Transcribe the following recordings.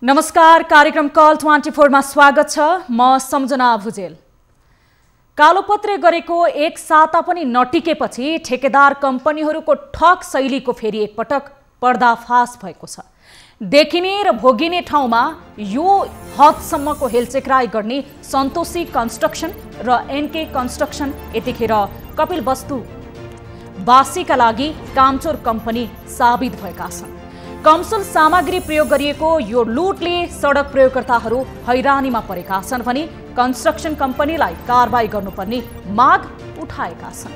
नमस्कार, कार्यक्रम कल 24 मा स्वागत छ। म सम्झना भुजेल। कालोपत्रे गरेको एक साता पनि नटिकेपछि ठेकेदार कम्पनीहरूको ठग शैलीको फेरि एकपटक पर्दाफास भएको छ। देखिने र भोगिने ठाउँमा यो हदसम्मको हेलचेक्राइ गर्ने सन्तोषी कन्स्ट्रक्सन र एनके कन्स्ट्रक्सन यतिखेर कपिलवस्तु बासीका लागि कामचोर कम्पनी साबित भएका छन्। कमसल सामग्री प्रयोग गरिएको यो लुटले सडक प्रयोगकर्ताहरू हैरानीमा परेका छन् भने कन्स्ट्रक्सन कम्पनीलाई कारबाही गर्नुपर्ने माग उठाएका छन्।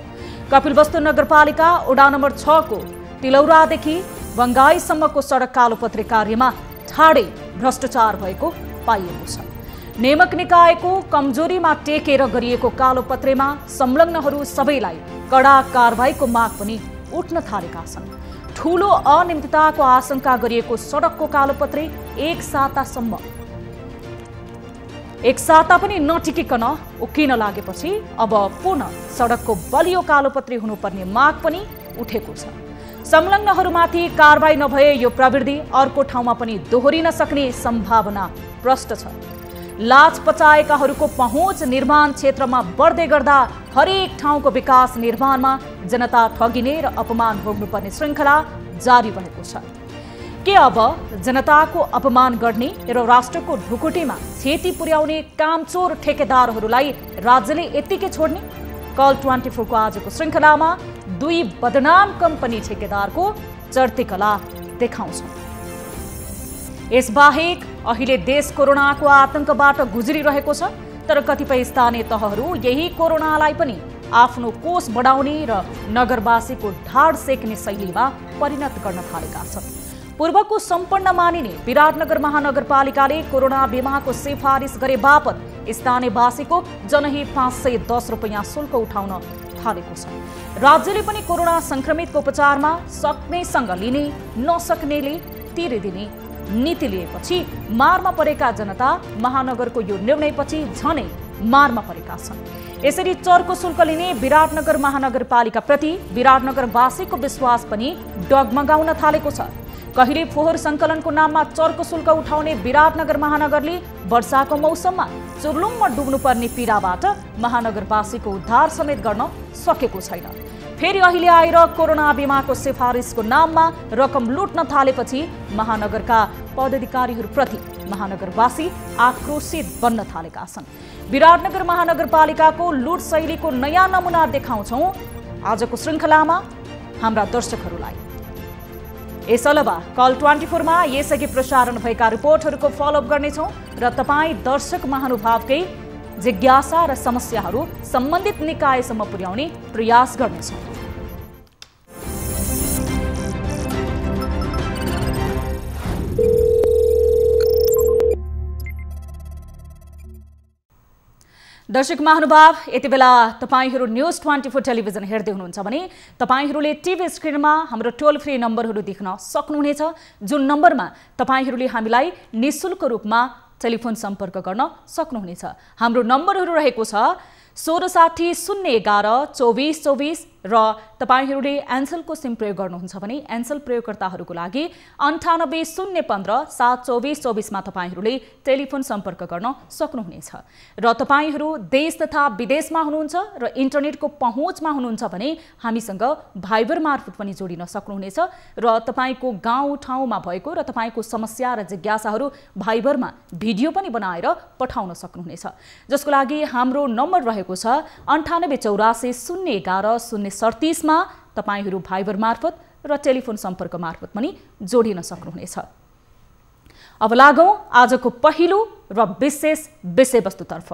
कपिलवस्तु नगरपालिका वडा नम्बर 6 को तिलौरादेखि बङ्गाईसम्मको सडक कालोपत्रे कार्यमा ठाडै भ्रष्टाचार भएको पाइएको छ। नियामक निकायको कमजोरीमा टेकेर गरिएको कालोपत्रेमा संलग्नहरू सबैलाई कडा कारबाहीको माग पनि उठ्न थालेका छन्। ठूलो अनियमितताको आशंका गरिएको सडकको कालोपत्रे एक साता पनि नटिकिकन उकिन लागेपछि अब पुनः सडकको बलियो कालोपत्रे हुनुपर्ने माग पनि उठेको छ। संलग्नहरूमाथि कारबाही नभए यो प्रवृत्ति अर्को ठाउँमा पनि दोहोरिन सक्ने सम्भावना प्रष्ट छ। लाज पचाएकाहरूको पहुँच निर्माण क्षेत्रमा बढ्दै गर्दा हरेक ठाउँको विकास निर्माणमा जनता ठगिने र अपमान भोग्नुपर्ने श्रृङ्खला जारी रहेको छ। के अब जनताको अपमान गर्ने र राष्ट्रको ढुकुटीमा क्षति पुर्याउने कामचोर ठेकेदारहरूलाई राज्यले यत्तिकै छोड्ने? कल 24 को आजको श्रृङ्खलामा दुई बदनाम कम्पनी ठेकेदारको चढ्ती कला देखाउँछौँ। यसबाहेक अहिले देश कोरोनाको आतंकबाट गुज्रिरहेको छ, तर कतिपय स्थानीय तहहरू यही कोरोनालाई पनि आफ्नो कोष बढाउने र नगरवासीको ढाड सेक्ने शैलीमा परिणत गर्न थालेका छन्। पूर्वको सम्पन्न मानिने विराटनगर महानगरपालिकाले कोरोना बिमाको सिफारिस गरे बापत स्थानीयवासीको जनही 510 रुपैयाँ शुल्क उठाउन थालेको छ। राज्यले पनि कोरोना संक्रमितको उपचारमा सक्नेसँग लिने, नसक्नेले तिरे दिने नीति लिएपछि मारमा परेका जनता महानगरको यो निर्णयपछि झनै मारमा परेका छन्। यसरी चर्को शुल्क लिने विराटनगर महानगरपालिका प्रति विराटनगरवासीको विश्वास पनि डगमगाउन थालेको छ। कहिले फोहोर सङ्कलनको नाममा चर्को शुल्क उठाउने विराटनगर महानगरले वर्षाको मौसममा चुर्लुममा डुब्नुपर्ने पीडाबाट महानगरवासीको उद्धार समेत गर्न सकेको छैन। फेरि अहिले आएर कोरोना बिमाको सिफारिसको नाममा रकम लुट्न थालेपछि महानगरका पदाधिकारीहरूप्रति महानगरवासी आक्रोशित बन्न थालेका छन्। विराटनगर महानगरपालिकाको लुट शैलीको नयाँ नमुना देखाउँछौँ आजको श्रृङ्खलामा हाम्रा दर्शकहरूलाई। यस अलावा कल 24 मा यसअघि प्रसारण भएका रिपोर्टहरूको फलोअप गर्नेछौँ र तपाईँ दर्शक महानुभावकै जिज्ञासा र समस्याहरू सम्बन्धित निकायसम्म पुर्याउने प्रयास गर्नेछौँ। दर्शक महानुभाव, यति बेला तपाईहरू न्यूज 24 टेलिभिजन हेर्दै हुनुहुन्छ भने तपाईहरूले टिभी स्क्रिनमा हाम्रो टोल फ्री नम्बरहरू देख्न सक्नुहुनेछ, जुन नम्बरमा तपाईहरूले हामीलाई निशुल्क रूपमा टेलिफोन सम्पर्क गर्न सक्नुहुनेछ। हाम्रो नम्बरहरू रहेको छ 1660 011 2424 र तपाईहरूले एन्सलको सिम प्रयोग गर्नुहुन्छ भने एन्सल प्रयोगकर्ताहरूको लागि 98 015 72424 मा तपाईहरूले टेलिफोन सम्पर्क गर्न सक्नुहुनेछ। र तपाईहरू देश तथा विदेशमा हुनुहुन्छ र इन्टरनेटको पहुँचमा हुनुहुन्छ भने हामीसँग भाइबर मार्फत पनि जोडिन सक्नुहुनेछ र तपाईँको गाउँ ठाउँमा भएको र तपाईँको समस्या र जिज्ञासाहरू भाइबरमा भिडियो पनि बनाएर पठाउन सक्नुहुनेछ, जसको लागि हाम्रो नम्बर रहेको छ 9884 011 037 मा तपाईहरू भाइबर मार्फत र टेलिफोन सम्पर्क मार्फत पनि जोडिन सक्नुहुनेछ। अब लागौं आजको पहिलो र विशेष विषयवस्तुतर्फ।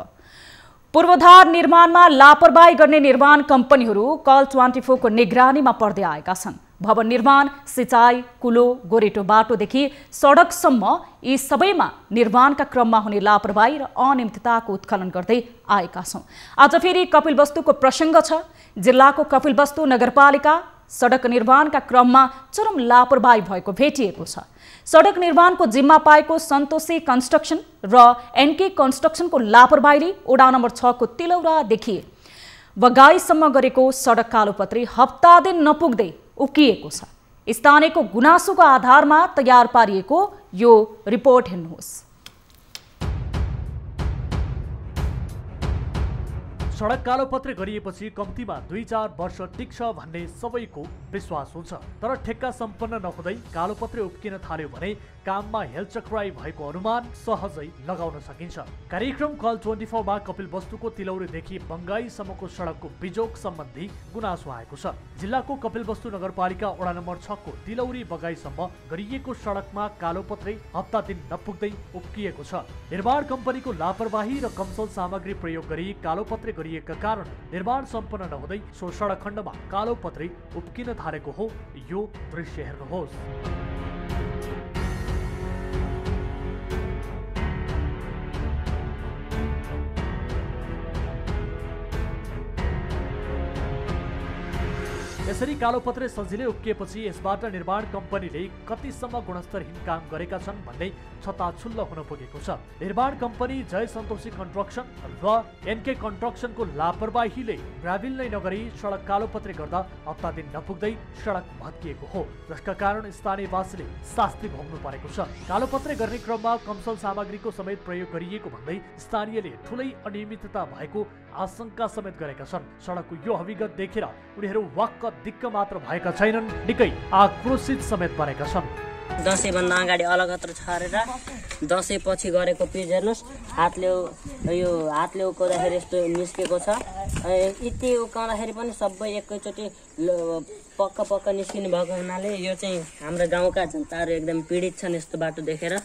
पूर्वाधार निर्माणमा लापरवाही गर्ने निर्माण कम्पनीहरू कल 24 को निगरानीमा पर्दै आएका छन्। भवन निर्माण, सिँचाइ, कुलो, गोरेटो बाटोदेखि सडकसम्म यी सबैमा निर्माणका क्रममा हुने लापरवाही र अनियमितताको उत्खनन गर्दै आएका छौँ। आज फेरि कपिलवस्तुको प्रसङ्ग छ। जिल्लाको कपिलवस्तु नगरपालिका सडक निर्माणका क्रममा चरम लापरवाही भएको भेटिएको छ। सडक निर्माणको जिम्मा पाएको सन्तोषी कन्स्ट्रक्सन र एनके कन्स्ट्रक्सनको लापरवाहीले वडा नम्बर 6 को तिलौरादेखि बगाईसम्म गरेको सडक कालोपत्रे हप्ता दिन नपुग्दै उकिएको छ। स्थानीयको गुनासोको आधारमा तयार पारिएको यो रिपोर्ट हेर्नुहोस्। सडक कालोपत्रे गरिएपछि कम्तीमा 2-4 वर्ष टिक्छ भन्ने सबैको विश्वास हुन्छ। तर ठेक्का सम्पन्न नहुँदै कालोपत्रे उब्किन थाल्यो भने काममा हेलचक्राई भएको अनुमान सहजै लगाउन सकिन्छ। कार्यक्रम कल 24 मा कपिलवस्तुको तिलौरीदेखि बङ्गाईसम्मको सडकको बिजोग सम्बन्धी गुनासो आएको छ। जिल्लाको कपिलवस्तु नगरपालिका वडा नम्बर 6 को तिलौरी बगाईसम्म गरिएको सडकमा कालोपत्रे हप्ता दिन नपुग्दै उब्किएको छ। निर्माण कम्पनीको लापरवाही र कमसल सामग्री प्रयोग गरी कालोपत्रे गरिएका कारण निर्माण सम्पन्न नहुँदै सो सडक खण्डमा कालोपत्रे उब्किन थालेको हो। यो दृश्य हेर्नुहोस्। यसरी कालोपत्रे सजिलै उब्किएपछि यसबाट निर्माण कम्पनीले कतिसम्म गुणस्तरहीन काम गरेका छन् भन्ने छताछुल्ल हुन पुगेको छ। निर्माण कम्पनी जय सन्तोषी कन्स्ट्रक्सन र एनके कन्स्ट्रक्सनको लापरवाहीले ग्राभिल नै नगरी सडक कालोपत्रे गर्दा हप्ता दिन नपुग्दै सडक भत्किएको हो, जसका कारण स्थानीयवासीले शास्ति भोग्नु परेको छ। कालोपत्रे गर्ने क्रममा कमसल सामग्रीको समेत प्रयोग गरिएको भन्दै स्थानीयले ठूलै अनियमितता भएको आशंका समेत गरेका छन्। सडकको यो हविगत देखेर उनीहरू वाक्क दिक्क मात्र भएका छैनन्, निकै आक्रोशित समेत बनेका छन्। दसैँभन्दा अगाडि अलगत्र छरेर दसैँ पछि गरेको पिच हेर्नुहोस्, हातले उकाउँदाखेरि यस्तो निस्केको छ। यति उकाउँदाखेरि पनि सबै एकैचोटि पक्का निस्किने भएको हुनाले यो चाहिँ हाम्रो गाउँका जनताहरू एकदम पीडित छन्। यस्तो बाटो देखेर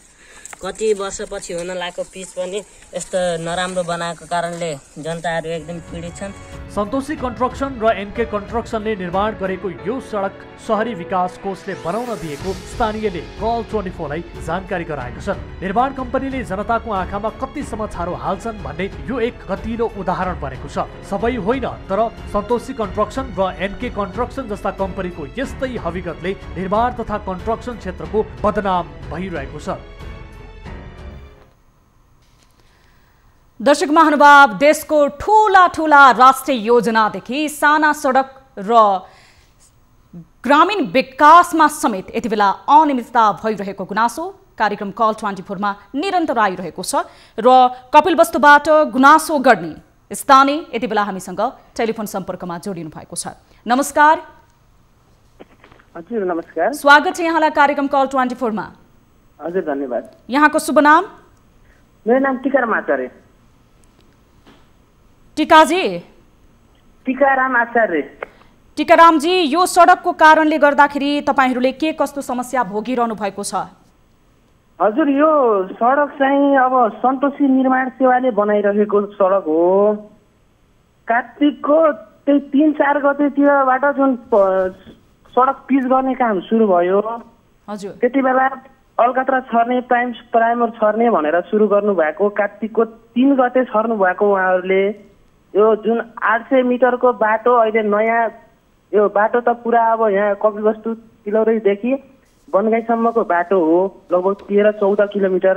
कति वर्षपछि हुन लागेको पिच पनि यस्तो नराम्रो बनाएको कारणले जनताहरू एकदम पीडित छन्। सन्तोषी कन्स्ट्रक्सन र एनके कन्स्ट्रक्सनले निर्माण गरेको यो सडक शहरी विकास कोषले बनाउन दिएको स्थानीयले कल 24 लाई जानकारी गराएका छन्। निर्माण कम्पनीले जनताको आँखामा कतिसम्म छारो हाल्छन् भन्ने यो एक गतिलो उदाहरण बनेको छ। सबै होइन, तर सन्तोषी कन्स्ट्रक्सन र एनके कन्स्ट्रक्सन जस्ता कम्पनीको यस्तै हविगतले निर्माण तथा कन्स्ट्रक्सन क्षेत्रको बदनाम भइरहेको छ। दर्शक महानुभाव, देशको ठूला राष्ट्रिय योजनादेखि साना सडक र ग्रामीण विकासमा समेत यति बेला अनियमितता भइरहेको गुनासो कार्यक्रम कल 24 मा निरन्तर आइरहेको छ र कपिलवस्तुबाट गुनासो गर्ने स्थानीय यति बेला हामीसँग टेलिफोन सम्पर्कमा जोडिनु भएको छ। नमस्कार। हजुर नमस्कार, स्वागत छ यहाँलाई कार्यक्रम कल 24 मा। हजुर धन्यवाद। यहाँको शुभ नाम? मेरो नाम टीकाराम आचार्य। टीकाराम आचार्य। टीकारामजी, यो सडकको कारणले गर्दाखेरि तपाईहरूले के कस्तो समस्या भोगिरहनु भएको छ? हजुर, यो सडक चाहिँ अब सन्तोषी निर्माण सेवाले बनाइरहेको सडक हो। कार्तिकको त्यही 3-4 गतेतिरबाट जुन सडक पिच गर्ने काम सुरु भयो, हजुर, त्यति बेला अलकत्रा छर्ने प्राइमर छर्ने भनेर सुरु गर्नु भएको। कार्तिकको 3 गते छर्नु भएको उहाँहरूले। यो जुन 800 मिटरको बाटो अहिले नयाँ, यो बाटो त पुरा अब यहाँ कपिलवस्तु तिलौरीदेखि बनगाईसम्मको बाटो हो, लगभग 13-14 किलोमिटर।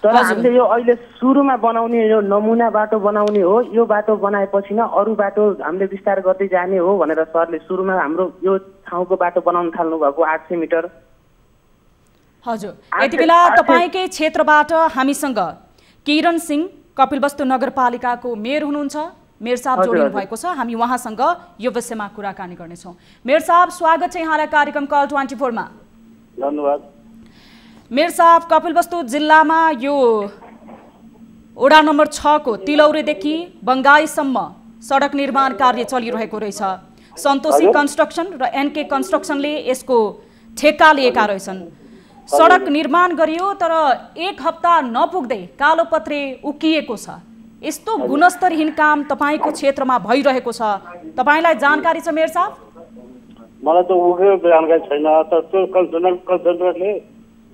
तर हामीले यो अहिले सुरुमा बनाउने यो नमुना बाटो बनाउने हो। यो बाटो बनाएपछि न अरू बाटो हामीले विस्तार गर्दै जाने हो भनेर सरले सुरुमा हाम्रो यो ठाउँको बाटो बनाउन थाल्नु भएको 800 मिटर। हजुर, यति बेला तपाईकै क्षेत्रबाट हामीसँग किरण सिंह कपिलवस्तु नगरपालिकाको मेयर हुनुहुन्छ। मेयर साहब जोडिनु भएको छ, हामी उहाँसँग यो विषयमा कुराकानी गर्नेछौँ। मेयर साहब, स्वागत छ यहाँलाई कार्यक्रम कल 24 मा। धन्यवाद। मेयर साहब, कपिलवस्तु जिल्लामा यो वडा नम्बर 6 को तिलौरीदेखि बङ्गाईसम्म सडक निर्माण कार्य चलिरहेको रहेछ। सन्तोषी कन्स्ट्रक्सन र एनके कन्स्ट्रक्सनले यसको ठेक्का लिएका रहेछन्। सडक निर्माण गरियो तर 1 हप्ता नपुग्दै कालोपत्रे उकिएको छ। यस्तो गुणस्तरहीन काम तपाईको क्षेत्रमा भइरहेको छ, तपाईलाई जानकारी छ मेयर साहब? मलाई त उयो जानकारी छैन। त्यो कन्सल्टेन्टले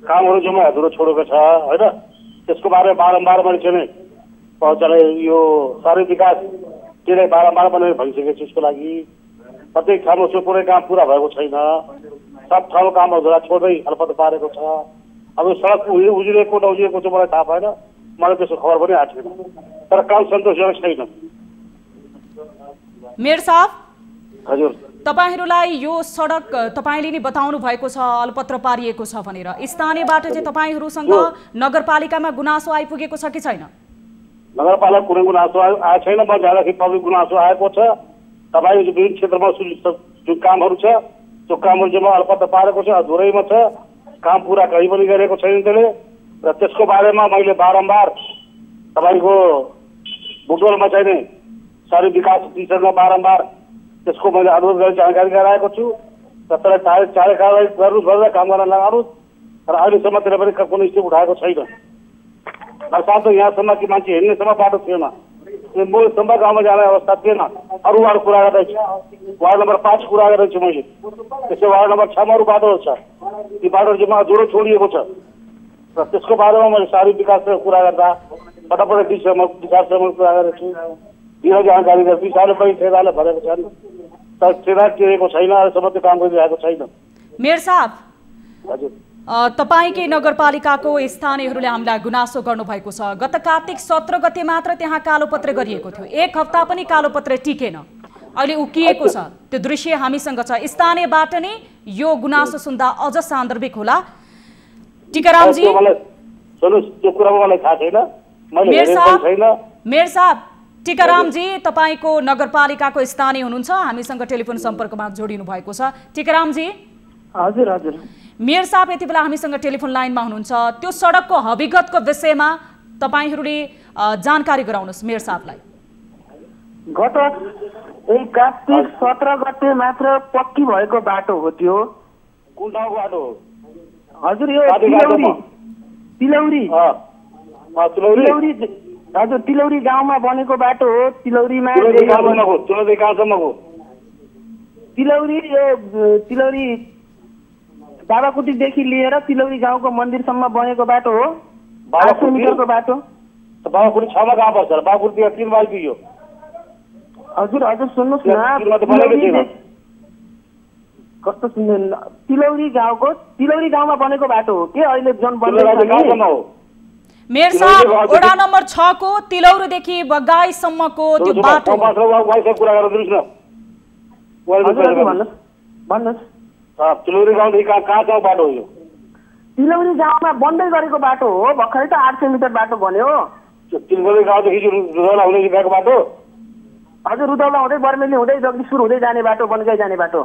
कामहरू जम्मा अधुरो छोडेको छ हैन, त्यसको बारेमा बारम्बार मैले नै यो शहरी विकास त्यसले बारम्बार मैले भनिसकेको छु। यसको लागि प्रत्येक ठाउँमा त्यो पुरै काम पुरा भएको छैन। सब ठाउँ काम अधुरा छोड्दै हलपत पारेको छ। अब सडक उजिरहेको नउजिरहेको चाहिँ मलाई थाहा भएन, मलाई त्यसको खबर पनि आएको छैन। तर काम सन्तोषजनक छैन। मेयर साहब, हजुर, तपाईहरुलाई यो सडक तपाईले नि बताउनु भएको छ अलपत्र पारिएको छ भनेर स्थानीयबाट चाहिँ तपाईहरुसँग नगरपालिकामा गुनासो आइपुगेको छ कि छैन? नगरपालिका कुनै गुनासो आएको छैन। म जाँदाखेरि पब्लिक गुनासो आएको छ। तपाईको विभिन्न क्षेत्रमा जुन कामहरू छ त्यो कामहरू चाहिँ अलपत्र पारेको छ, अधुरैमा छ, काम पुरा कहीँ पनि गरेको छैन त्यसले। र त्यसको बारेमा मैले बारम्बार तपाईँको बुटवलमा चाहिने शहरी विकास विषयमा बारम्बार त्यसको मैले अनुरोध गरेर जानकारी गराएको छु। र तर चाँडै कारवाही गर्नुहोस् भनेर काम गर्न लगाउनुहोस्। तर अहिलेसम्म त्यसले पनि कुनै स्टेप उठाएको छैन। बर्सात यहाँसम्म कि मान्छे हिँड्नेसम्म बाटो थिएन, मूलसम्म गाउँमा जाने अवस्था थिएन। अरू वार्ड कुरा गर्दैछु, वार्ड नम्बर 5 कुरा गर्दैछु मैले। त्यसै वार्ड नम्बर 6 मा अरू बाटोहरू छ, ती बाटोहरू चाहिँ अधुरो छोडिएको छ। र त्यसको बारेमा मैले शहरी विकाससँग कुरा गर्दा फटाफट विकाससँग कुरा गरेको छु। यो जानकारी गर्छु विषयले पनि ठेदाले भनेको छन्, तर ठेदा तिरेको छैन, अहिलेसम्म त्यो काम गरिरहेको छैन। मेयर साहब, हजुर, तपाईकै नगरपालिकाको स्थानीयहरूले हामीलाई गुनासो गर्नुभएको छ। गत कार्तिक 17 गते मात्र त्यहाँ कालोपत्र गरिएको थियो, 1 हप्ता पनि कालोपत्र टिकेन, अहिले उकिएको छ। त्यो दृश्य हामीसँग छ। स्थानीयबाट नै यो गुनासो सुन्दा अझ सान्दर्भिक होला। टिकारामजी, सुन्नुस्, त्यो कुरामा मलाई थाहा छैन, मैले हेरेको छैन। मेयर साहब, टिकारामजी तपाईको नगरपालिकाको स्थानीय हुनुहुन्छ, हामीसँग टेलिफोन सम्पर्कमा जोडिनु भएको छ। टिकारामजी, हजुर हजुर, मेयर साहब यति बेला हामीसँग टेलिफोन लाइनमा हुनुहुन्छ। त्यो सडकको हकीकतको विषयमा तपाईहरुले जानकारी गराउनुस् मेयर साहबलाई। गत कार्तिक 17 गते मात्र पक्की भएको बाटो हो त्यो। कुन ठाउँको बाटो हो? हजुर, यो तिलौरी हजुर, तिलौरी गाउँमा बनेको बाटो हो। तिलौरीमा तिलौरी बाबाकुटीदेखि लिएर तिलौरी गाउँको मन्दिरसम्म बनेको बाटो हो। 800 मिटरको बाटो। बाबाकुटी 6 मा कहाँ पर्छ? बाबाकुटी 3 माइल पुग्यो। हजुर हजुर, सुन्नुहोस् न, कस्तो सुन्दैन, तिलौरी गाउँमा बनेको बाटो हो के अहिले जुन बन्दैछ? मेयर साहब, वडा नम्बर 6 को तिलौरीदेखि बगाईसम्मको त्यो बाटो। कुरा गर्दिनुस् न, भन्नुहोस्। तिलौरी गाउँदेखि कहाँ बाटो हो यो? तिलौरी गाउँमा बन्दै गरेको बाटो हो, भर्खरै त 800 मिटर बाटो बन्यो। तिलौरी गाउँदेखि रुदौला हुँदै गएको बाटो? हजुर, रुदौला हुँदै बर्मेली हुँदै जगदीशपुर हुँदै जाने बाटो, बनगाई जाने बाटो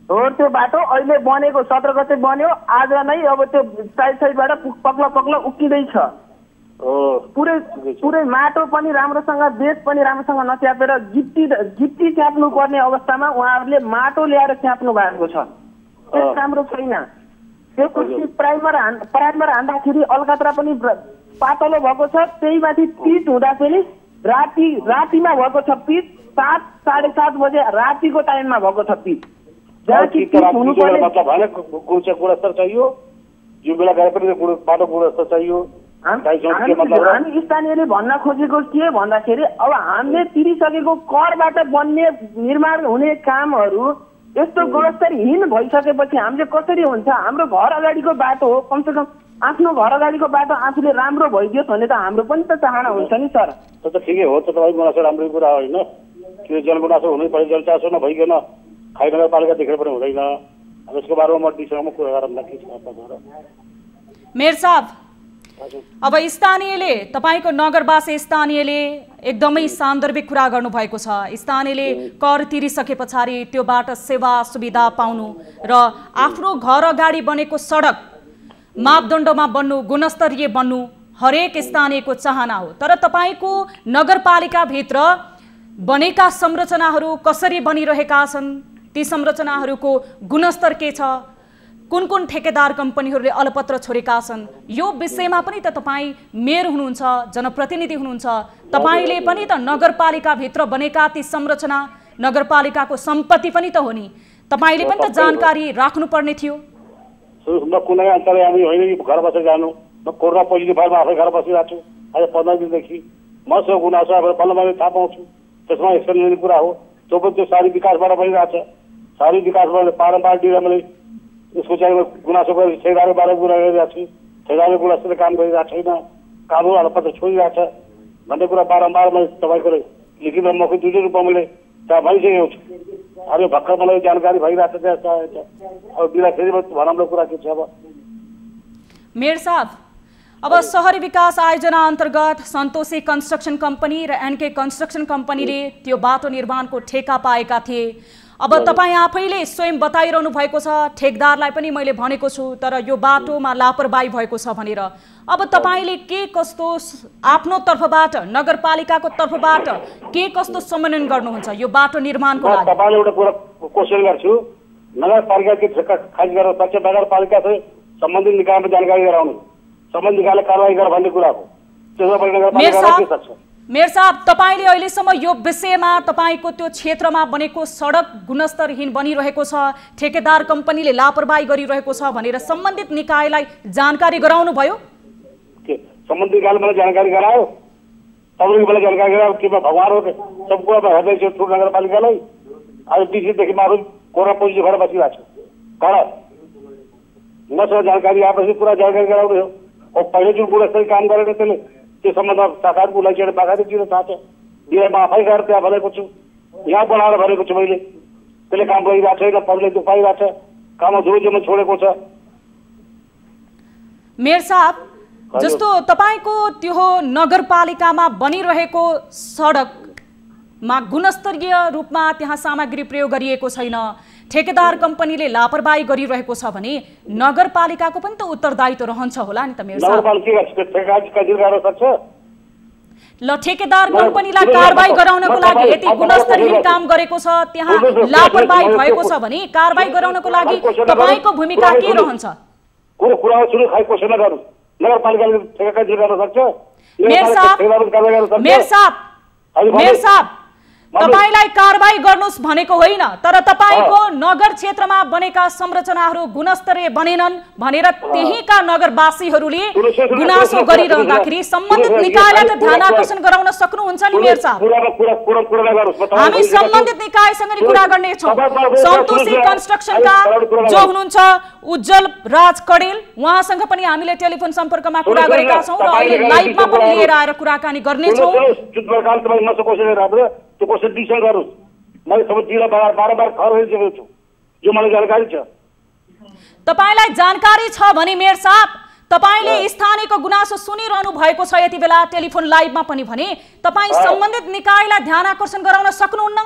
हो त्यो बाटो। अहिले बनेको 17 गते बन्यो। आज नै अब त्यो साइडबाट पक्ल उक्किँदैछ। पुरै माटो पनि राम्रोसँग, बेस पनि राम्रोसँग नच्यापेर गिट्टी च्याप्नु पर्ने अवस्थामा उहाँहरूले माटो ल्याएर च्याप्नु भएको छ। त्यो राम्रो छैन। त्यो कुर्सी प्राइमर हान्दाखेरि अलकत्रा पनि पातलो भएको छ। त्यही माथि पिच हुँदाखेरि रातिमा भएको छ पिच। 7, 7:30 बजे रातिको टाइममा भएको छ पिच। गुणस्तर चाहियो, यो बेला गए पनि बाटो गुणस्तर चाहियो। हामी स्थानीयले भन्न खोजेको के भन्दाखेरि अब हामीले तिरिसकेको करबाट बन्ने निर्माण हुने कामहरू यस्तो गुणस्तरहीन भइसकेपछि हामीले कसरी हुन्छ? हाम्रो घर अगाडिको बाटो हो, कमसेकम आफ्नो घर अगाडिको बाटो आफूले राम्रो भइदियोस् भन्ने त हाम्रो पनि त चाहना हुन्छ नि सर। त्यो त ठिकै हो, तपाईँ गुनासो राम्रै कुरा होइन। त्यो जनगुनासो हुनै पर्यो, जनचासो नभइकन खाइ नगरपालिका देखेर पनि हुँदैन। यसको बारेमा म डिसमा कुरा गरौँला के छ। मेयर साहब, अब स्थानीयले, तपाईको नगरवासी स्थानीयले एकदमै सान्दर्भिक कुरा गर्नुभएको छ। स्थानीयले कर तिरिसके पछाडि त्योबाट सेवा सुविधा पाउनु र आफ्नो घर अगाडि बनेको सडक मापदण्डमा बन्नु, गुणस्तरीय बन्नु हरेक स्थानीयको चाहना हो। तर तपाईको नगरपालिकाभित्र बनेका संरचनाहरू कसरी बनिरहेका छन्, ती संरचनाहरूको गुणस्तर के छ, कुन ठेकेदार कम्पनीहरूले अलपत्र छोडेका छन्, यो विषयमा पनि त तपाईँ मेयर हुनुहुन्छ, जनप्रतिनिधि हुनुहुन्छ। तपाईँले पनि त नगरपालिकाभित्र बनेका ती संरचना नगरपालिकाको सम्पत्ति पनि त हो नि, तपाईँले पनि त जानकारी राख्नुपर्ने थियो। म कुनै अन्तर्यामी होइन कि घर बसेर जानु। म कोरोना पोजिटिभ भएर आफै घर बसिरहेको छु। आज 15 दिनदेखि मसँग गुनासो अब बल्ल मैले थाहा पाउँछु। त्यसमा एक्सन लिने कुरा हो। त्यो पनि त्यो शहरी विकासबाट भइरहेको छ। शहरी विकासबाट बारम्बार दिएर मैले यसको चाहिँ गुनासो गरेर ठेकेदारको बारेमा कुरा गरिरहेको छु। ठेकेदारले गुनासोले काम गरिरहेको छैन, कामहरू अलपत्र छोडिरहेको छ भन्ने कुरा बारम्बार मैले तपाईँको लिखित मौखिक 2 रूपमा मैले त्यहाँ भनिसकेको छु। अरे भर्खर मलाई जानकारी भइरहेको छ त्यहाँ। अब बिना फेरि भनौँ कुरा के छ अब। मेयर साहब, अब शहरी विकास आयोजना अन्तर्गत सन्तोषी कन्स्ट्रक्सन कम्पनी र एनके कन्स्ट्रक्सन कम्पनीले त्यो बाटो निर्माणको ठेका पाएका थिए। अब तपाईँ आफैले स्वयं बताइरहनु भएको छ, ठेकदारलाई पनि मैले भनेको छु, तर यो बाटोमा लापरवाही भएको छ भनेर। अब तपाईँले के कस्तो आफ्नो तर्फबाट, नगरपालिकाको तर्फबाट के कस्तो समन्वय गर्नुहुन्छ यो बाटो निर्माणको लागि? तपाईँले एउटा कुरा क्वेसन गर्छु, नगरपालिकाको ठेक्का खारिज गर्न सक्छ, नगरपालिका चाहिँ सम्बन्धित निकायमा जानकारी गराउनु, सम्बन्धित निकायले कारवाही गर भन्ने कुरा हो। मेयर साहब, तपाईँले अहिलेसम्म यो विषयमा तपाईँको त्यो क्षेत्रमा बनेको सडक गुणस्तरहीन बनिरहेको छ, ठेकेदार कम्पनीले लापरवाही गरिरहेको छ भनेर सम्बन्धित निकायलाई जानकारी गराउनु भयो? सम्बन्धित निकायले मलाई जानकारी गरायो, तपाईँले मलाई जानकारी गरायो कि भगवान हो सब कुरामा हेर्दैछु ठुलो नगरपालिकालाई। आज डिसीदेखि म कोरोना पोजिटिभ भएर बसिरहेको छु, तर मसँग जानकारी आएपछि पुरा जानकारी गराउने हो। और पहिले जुन गुणस्तरीय काम गरेको त्यसले त्यो सम्बन्धमा सरकारको उसलाई चाहिँ बाकायदा दिन थाहा छ, दिएर म आफै गएर त्यहाँ भनेको छु, यहाँ बनाएर भनेको छु मैले। त्यसले काम गरिरहेको छैन, पब्लिक दुख पाइरहेको छ, काममा जोडमा छोडेको छ। मेयर साहब, जस्तो तपाईँको त्यो नगरपालिकामा बनिरहेको सडकमा गुणस्तरीय रूपमा त्यहाँ सामग्री प्रयोग गरिएको छैन, ठेकेदार कम्पनीले लापरवाही गरिरहेको छ भने नगरपालिकाको पनि त उत्तरदायित्व रहन्छ होला नि त मेयर साहब? ल, ठेकेदार कम्पनीलाई कारबाही गराउनको लागि यति गुणस्तरहीन काम गरेको छ, त्यहाँ लापरवाही भएको छ भने कारबाही गराउनको लागि तपाईँको भूमिका के रहन्छ? मेयर साहब, तपाईलाई कारबाही गर्नुस् भनेको होइन, तर तपाईको नगर क्षेत्रमा बनेका संरचनाहरू गुणस्तरीय बनेनन् भनेर त्यहीका नगरवासीहरूले गुनासो गरिरहँदाखेरि सम्बन्धित निकायलाई त ध्यान आकर्षण गराउन सक्नुहुन्छ नि मेयर साहब? हामी सम्बन्धित निकायसँग नि कुरा गर्नेछौँ। सन्तोषी कन्स्ट्रक्सनका जो हुनुहुन्छ उज्जवल राज कडेल, उहाँसँग पनि हामीले टेलिफोन सम्पर्कमा कुरा गरेका छौँ र अहिले लाइभमा पनि लिएर आएर कुराकानी गर्नेछौँ। त्यो क्वेसन डिसाइड गर्नुहोस्, मैले समझिएर बारम्बार खबर गरिसकेको छु, यो मलाई जानकारी छ। तपाईलाई जानकारी छ भने मेयर साहब, तपाईले स्थानीयको गुनासो सुनिरहनु भएको छ यति बेला टेलिफोन लाइभमा पनि भने तपाईँ सम्बन्धित निकायलाई ध्यान आकर्षण गराउन सक्नुहुन्न?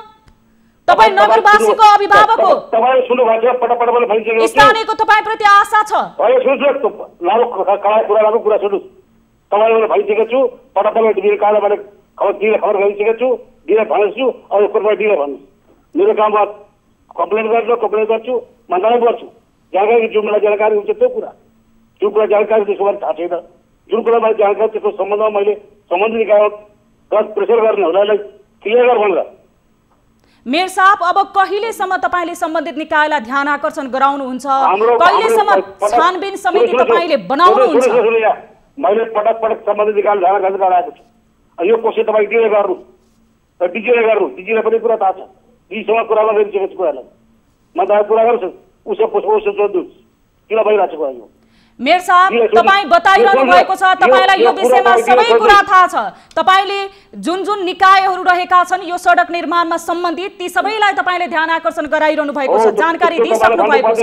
तपाईँ नगरवासीको अभिभावक हो, तपाईले सुन्नु भएको छ, पटक मैले भनिसकेको छु, स्थानीयको तपाईँप्रति आशा छ। सुन्नुहोस्, लागु कुरा सुन्नुहोस्, तपाईँले मैले भनिसकेको छु, पटक मैले कालबाट खबर गरिसकेको छु, दिएर भन्छु, अब कोर्टमा दिएर भन्नु। मेरो काममा कम्प्लेन गर्छु, मन्त्रालय गर्छु, जानकारी जुन मलाई जानकारी हुन्छ त्यो कुरा, जुन कुरा जानकारी त्यसको बारे थाहा छैन, जुन कुरा मैले जानकारी त्यसको सम्बन्धमा मैले सम्बन्धित निकायमा प्रेसर गर्ने उनीहरूलाई क्लियर गर भनेर। मेयर साहब, अब कहिलेसम्म तपाईँले सम्बन्धित निकायलाई ध्यान आकर्षण गराउनुहुन्छ? कहिलेसम्म छानबिन समिति तपाईँले बनाउनुहुन्छ? मैले पटक सम्बन्धित निकायलाई ध्यान आकर्षण गराएको छु। यो क्वेसन तपाईँ डिले गर्नु, डिजीलाई पनि कुरा थाहा छ, यीसँग कुरा गरिसकेको छु कुरालाई, म तपाईँ कुरा गर्छु, उसको सोध्नुहोस् किन भइरहेको छ कुरा यो। मेयर साहब, तपाईँ बताइरहनु भएको छ, तपाईँलाई यो विषयमा सबै कुरा थाहा छ, तपाईँले जुन जुन निकायहरू रहेका छन् यो सडक निर्माणमा सम्बन्धित ती सबैलाई तपाईँले ध्यान आकर्षण गराइरहनु भएको छ, जानकारी दिइसक्नु भएको छ,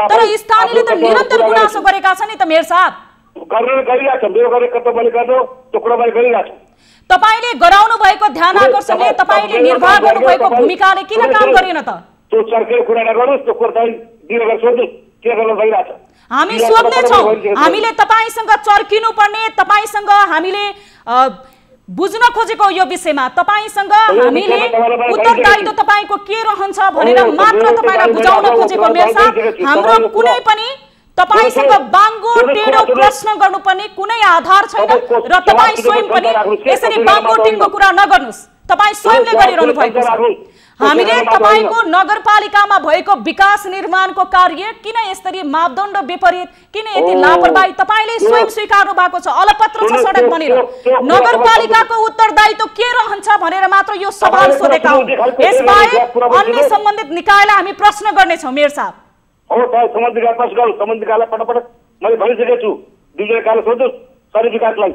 तर स्थानीयले त निरन्तर गुनासो गरेका छन् नि त मेयर साहब? गरिरहेको छ, मेरो गरेको कर्तव्यले गर्नु, त्यो कुरा मैले गरिरहेको छु। तपाईले गराउनु भएको ध्यान आकर्षणले तपाईले निर्वाह गर्नु भएको भूमिकाले किन काम गरेन त? त्यो चर्केर कुरा नगर्नुस्, त्यो कुरा दिएर सोध्नुस् के गर्न भइरहेछ। हामी सोध्नेछौँ, हामीले तपाईसँग चर्किनु पर्ने, तपाईसँग हामीले बुझ्न खोजेको यो विषयमा तपाईसँग हामीले उत्तरदायित्व तपाईको के रहन्छ भनेर मात्र तपाईलाई बुझाउन खोजेको मेयर साहब। हाम्रो कुनै पनि तपाईसँग बाङ्गो टेढो प्रश्न गर्नुपर्ने कुनै आधार छैन र तपाईँ स्वयं पनि यसरी बाङ्गो टिङ्गो कुरा नगर्नुहोस्, तपाईँ स्वयंले गरिरहनु भएको छ। हामीले तपाईको नगरपालिकामा भएको विकास निर्माणको कार्य किन यसरी मापदण्ड विपरीत, किन यति लापरवाही तपाईले स्वयं स्वीकार्नु भएको छ, अलपत्र छ सडक बनेर, नगरपालिकाको उत्तरदायित्व के रहन्छ भनेर मात्र यो सवाल सोधेका हौँ। यसबाहेक अन्य सम्बन्धित निकायलाई हामी प्रश्न गर्नेछौँ मेयर साहब। हो सम्बन्धित निकाय प्रश्न गरौँ, सम्बन्धित निकायलाई पटक मैले भनिसकेको छु, डिजिटल कार्य सोध्नुहोस् शहरी विकासलाई।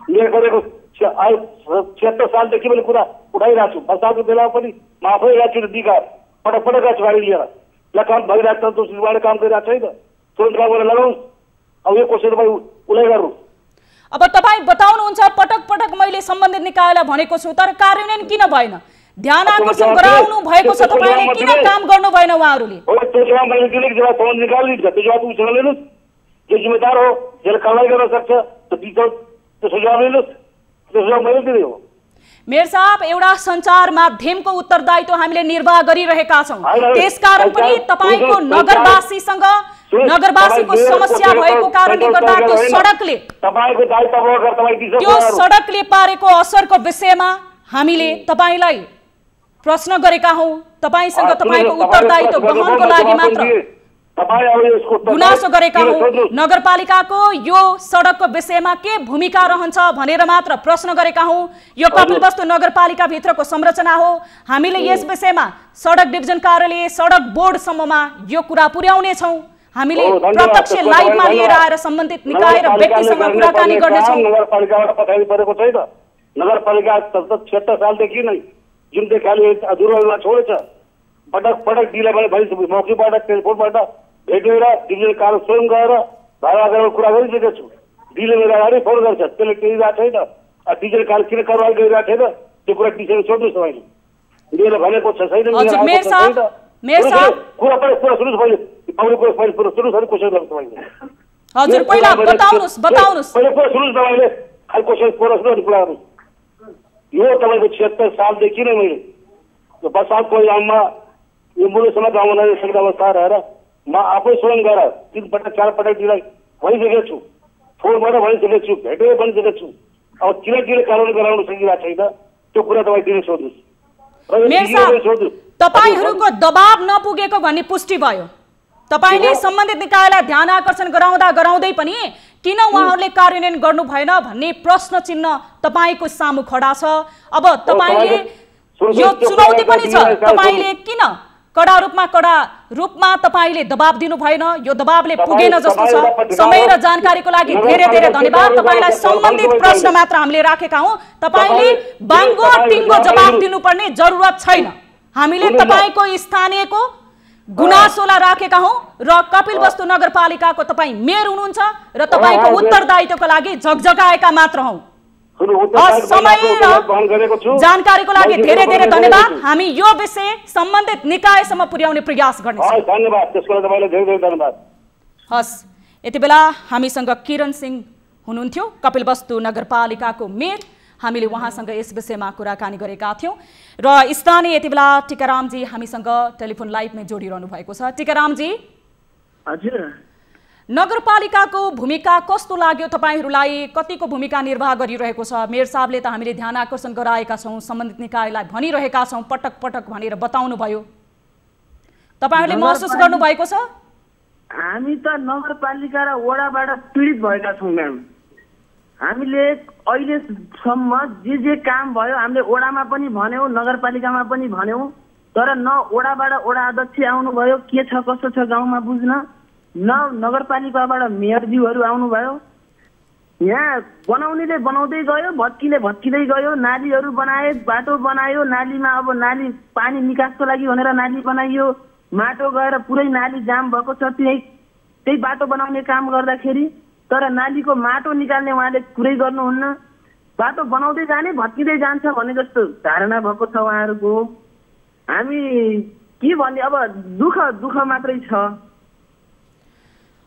मेरो गरेको 76 सालदेखि मैले कुरा उठाइरहेको छु, बर्सातको बेलामा पनि म आफै गएको छु दिघा, पटक पटक गाडी लिएर ल काम भइरहेको छ उसले काम गरिरहेको छैन तुरन्त काम गरेर लगाउनुहोस् अब यो क्वेसन तपाईँ उसलाई गर्नु अब तपाईँ बताउनुहुन्छ पटक पटक मैले सम्बन्धित निकायलाई भनेको छु तर कार्यान्वयन किन भएन ध्यान आकर्षण गराउनु भएको छ तपाईले किन काम गर्नु भएन उहाँहरूले हो त्यो जवाब मैले दिने कि जवाब फोन निकाल्नु त्यो जवाब उसँग लिनुस् जो जिम्मेदार हो जसले कारवाही गर्न सक्छ त्यो दिन्छ त्यो जवाब लिनुस् त्यो जवाब मैले दिने हो मेयर साहब एउटा सञ्चार माध्यमको उत्तरदायित्व हामीले निर्वाह गरिरहेका छौं त्यसकारण पनि तपाईको नगरवासीसँग नगरवासीको समस्या भएको कारणले गर्दा त्यो सडकले तपाईको दायित्व अगर तपाई दिन्छ त्यो सडकले पारेको असरको विषयमा हामीले तपाईलाई प्रश्न गरेका हौं तपाईसँग तपाईको उत्तरदायित्व ग्रहणको लागि मात्र तपाई अब यसको गुनासो गरेका हौं नगरपालिकाको यो सडकको विषयमा के भूमिका रहन्छ भनेर मात्र प्रश्न गरेका हौं यो कपिलवस्तु नगरपालिका भित्रको संरचना हो हामीले यस विषयमा सडक डिभिजन कार्यालय सडक बोर्ड सम्ममा यो कुरा पुर्याउने छौं हामीले प्रत्यक्ष लाइभमा लिएर आएर सम्बन्धित निकाय र व्यक्तिसँग कुराकानी गर्ने छौं नगरपालिकाबाट पठाइ परेको छैन नगरपालिका 76 सालदेखि नै जुन देखाले अधुरोमा छोडेछ पटक पटक दिलाई भने मौखिकबाट टेलिफोनबाट भेटेर डिभिजन कार्य स्वयं गएर भाडा गरेर कुरा गरिसकेको छु दिले मेरो अगाडि फोन गर्छ त्यसले टेरिरहेको छैन डिभिजन कार्य किन कारवाही गरिरहेको छैन त्यो कुरा डिसिजन सोध्नुहोस् तपाईँले दिले भनेको छ छैन मेयर साहब कुरा सुन्नुहोस् पहिले पाउने कुरा पहिले सुन्नुहोस् अनि क्वेसन गर्नु तपाईँले हजुर पहिला बताउनुस् पहिले कुरा सुन्नुहोस् तपाईँले खालि क्वेसन कुरा सुन्नु अनि कुरा गर्नु यो तपाईँको 76 सालदेखि नै मैले बसालको याममा यो मुलुकसँग गाउँमा नजिक अवस्था रहेर म आफै स्वयं गएर 3 पटक 4 पटक दिलाई भनिसकेको छु फोनबाट भनिसकेको छु भेटेर भनिसकेको छु अब किन कानुन गराउन सकिरहेको छैन त्यो कुरा तपाईँ दिन सोध्नुहोस् तपाईहरूको दबाब नपुगेको भन्ने पुष्टि भयो तपाईले सम्बन्धित निकायलाई ध्यान आकर्षण गराउँदै पनि किन उहाँहरूले कार्यान्वयन गर्नु भएन भन्ने प्रश्न चिन्ह तपाईको सामु खडा छ अब तपाईले यो चुनौती पनि छ तपाईले किन कडा रूपमा तपाईले दबाब दिनु भएन यो दबाबले पुगेन जस्तो छ समय र जानकारीको लागि धेरै धेरै धन्यवाद तपाईलाई सम्बन्धित प्रश्न मात्र हामीले राखेका हौं तपाईले बाङ्गो टिङ्गो जवाब दिनुपर्ने जरुरत छैन हामीले तपाईको स्थानीयको गुनासोला राखेका हौं र कपिलवस्तु नगरपालिकाको तपाई मेयर हुनुहुन्छ र तपाईको उत्तरदायित्वको लागि झगझगाएका मात्र हौं समय र जानकारीको लागि धेरै धेरै धन्यवाद हामी यो विषय सम्बन्धित निकायसम्म पुर्याउने प्रयास गर्नेछौं धन्यवाद त्यसको लागि तपाईलाई धेरै धेरै धन्यवाद हस् यति बेला हामीसँग किरण सिंह हुनुहुन्थ्यो कपिलवस्तु नगरपालिकाको मेयर हामीले उहाँसँग यस विषयमा कुराकानी गरेका थियौं र स्थानीय यति बेला टिकारामजी हामीसँग टेलिफोन लाइभमा जोडिरहनु भएको छ टिकारामजी हजुर नगरपालिकाको भूमिका कस्तो लाग्यो तपाईहरुलाई कतिको भूमिका निर्वाह गरिरहेको छ मेयर साहबले त हामीले ध्यान आकर्षण गराएका छौं सम्बन्धित निकायलाई भनिरहेका छौं पटक पटक भनेर बताउनु भयो तपाईहरुले महसुस गर्नु भएको छ हामी त नगरपालिका र वडाबाट पीडित भएका छौं म्याम हामीले अहिलेसम्म जे काम भयो हामीले वडामा पनि भन्यौं नगरपालिकामा पनि भन्यौं तर न वडाबाट वडा अध्यक्ष आउनुभयो के छ कसो छ गाउँमा बुझ्न न नगरपालिकाबाट मेयरज्यूहरू आउनुभयो यहाँ बनाउनेले बनाउँदै गयो भत्किँदै गयो नालीहरू बनाए बाटो बनायो नालीमा अब नाली पानी निकासको लागि भनेर नाली बनाइयो माटो गएर पुरै नाली जाम भएको छ त्यही बाटो बनाउने काम गर्दाखेरि तर नालीको माटो निकाल्ने उहाँले कुरै गर्नुहुन्न बाटो बनाउँदै जाने भत्किँदै जान्छ भन्ने जस्तो धारणा भएको छ उहाँहरूको हामी के भन्ने अब दुःख मात्रै छ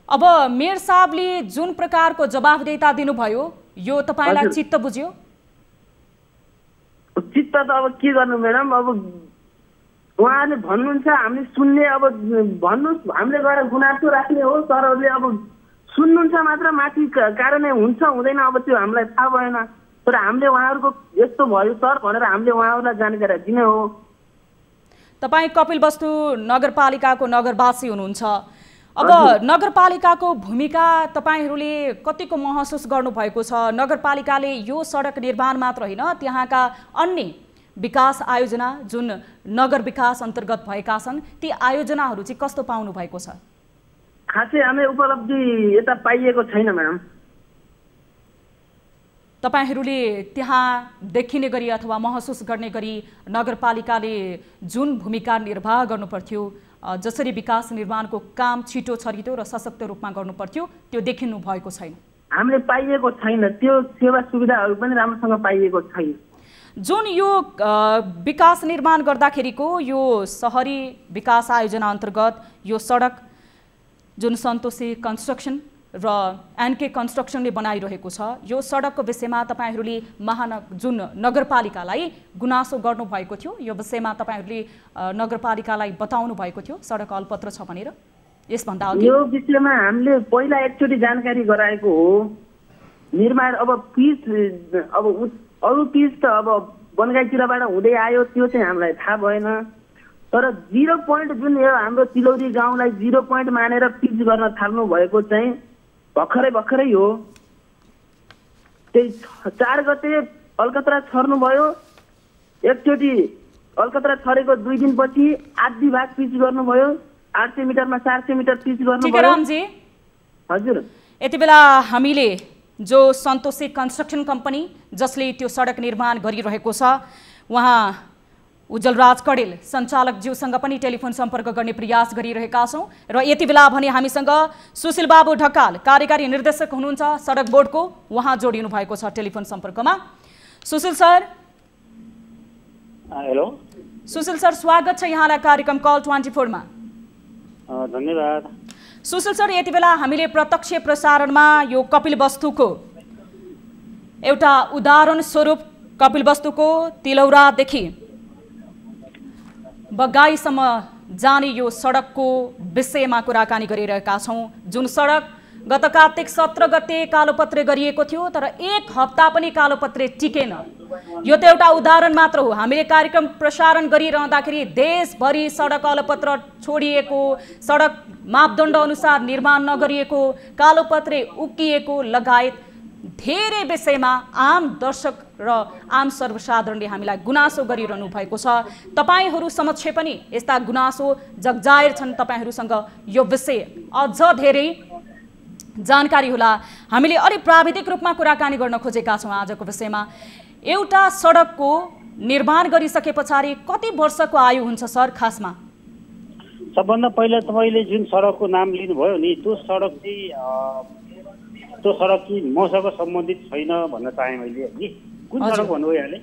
अब मेयर साहबले जुन प्रकारको जवाफदेहिता दिनुभयो यो तपाईलाई चित्त बुझ्यो चित्त त अब के गर्नु म्याडम अब उहाँले भन्नुहुन्छ हामीले सुन्ने अब भन्नुस् हामीले गएर गुनासो राख्ने हो सरहरूले अब सुन्नुहुन्छ मात्र माथि कारण हुन्छ हुँदैन अब त्यो हामीलाई थाहा भएन तर हामीले उहाँहरूको यस्तो भयो सर भनेर हामीले उहाँहरूलाई जानकारी दिने हो तपाई कपिलवस्तु नगरपालिकाको नगरवासी हुनुहुन्छ अब नगरपालिकाको भूमिका तपाईहरुले कतिको महसुस गर्नु भएको छ नगरपालिकाले यो सडक निर्माण मात्र हैन त्यहाँका अन्य विकास आयोजना जुन नगर विकास अन्तर्गत भएका छन् ती आयोजनाहरू चाहिँ कस्तो पाउनु भएको छ खासै हामी उपलब्धि यता पाइएको छैन म्याडम तपाईहरूले त्यहाँ देखिने गरी अथवा महसुस गर्ने गरी नगरपालिकाले जुन भूमिका निर्वाह गर्नुपर्थ्यो, जसरी विकास निर्माणको काम छिटो छरितो र सशक्त रूपमा गर्नुपर्थ्यो, त्यो देखिनु भएको छैन। हामीले पाइएको छैन, त्यो सेवा सुविधाहरू पनि राम्रोसँग पाइएको छैन। जुन यो विकास निर्माण गर्दाखेरिको यो सहरी विकास आयोजना अन्तर्गत यो सडक जुन सन्तोषी कन्स्ट्रक्सन र एनके कन्स्ट्रक्सनले बनाइरहेको छ, यो सडकको विषयमा तपाईहरूले जुन नगरपालिकालाई गुनासो गर्नुभएको थियो, यो विषयमा तपाईहरूले नगरपालिकालाई बताउनु भएको थियो सडक अल्पत्र छ भनेर? यसभन्दा अघि यो विषयमा हामीले पहिला एकचोटि जानकारी गराएको हो। निर्माण अब पिच अब अरू पिच त अब बनगाईतिरबाट हुँदै आयो, त्यो चाहिँ हामीलाई थाहा भएन। तर 0 पोइन्ट जुन यो हाम्रो तिलौरी गाउँलाई 0 पोइन्ट मानेर पिच गर्न थाल्नु भएको चाहिँ भर्खरै हो। त्यही 4 गते अलकत्रा छर्नु भयो, एकचोटि अलकत्रा छरेको 2 दिनपछि आधी भाग पिच गर्नुभयो, 800 मिटरमा 400 मिटर पिच गर्नुभयो। टिकारामजी, हजुर, यति बेला हामीले जो सन्तोषी कन्स्ट्रक्सन कम्पनी जसले त्यो सडक निर्माण गरिरहेको छ, उहाँ उज्जवलराज कडेल सञ्चालकज्यूसँग पनि टेलिफोन सम्पर्क गर्ने प्रयास गरिरहेका छौँ र यति बेला भने हामीसँग सुशील बाबु ढकाल कार्यकारी निर्देशक हुनुहुन्छ सडक बोर्डको, उहाँ जोडिनु भएको छ टेलिफोन सम्पर्कमा। Sushil sir, hello. Sushil sir, स्वागत छ यहाँलाई कार्यक्रम कल 24 मा। धन्यवाद। सुशील सर, यति बेला हामीले प्रत्यक्ष प्रसारणमा यो कपिलवस्तुको एउटा उदाहरण स्वरूप कपिलवस्तुको तिलौरादेखि बगाईसम्म जाने यो सडकको विषयमा कुराकानी गरिरहेका छौँ। जुन सडक गत कार्तिक 17 गते कालोपत्रे गरिएको थियो, तर 1 हप्ता पनि कालोपत्रे टिकेन। यो त एउटा उदाहरण मात्र हो। हामीले कार्यक्रम प्रसारण गरिरहँदाखेरि देशभरि सडक अलपत्र छोडिएको, सडक मापदण्ड अनुसार निर्माण नगरिएको, कालोपत्रे उक्किएको लगायत धेरै विषयमा आम दर्शक र आम सर्वसाधारणले हामीलाई गुनासो गरिरहनु भएको छ। तपाईहरू समक्ष पनि यस्ता गुनासो जगजाहेर छन्। तपाईहरूसँग यो विषय अझ धेरै जानकारी होला। हामीले अलि प्राविधिक रूपमा कुराकानी गर्न खोजेका छौँ आजको विषयमा। एउटा सडकको निर्माण गरिसके पछाडि कति वर्षको आयु हुन्छ सर खासमा? सबभन्दा पहिला तपाईँले जुन सडकको नाम लिनुभयो नि, त्यो सडक कि मसँग सम्बन्धित छैन भन्न चाहेँ मैले। नि कुन सडक भन्नुभयो यहाँले?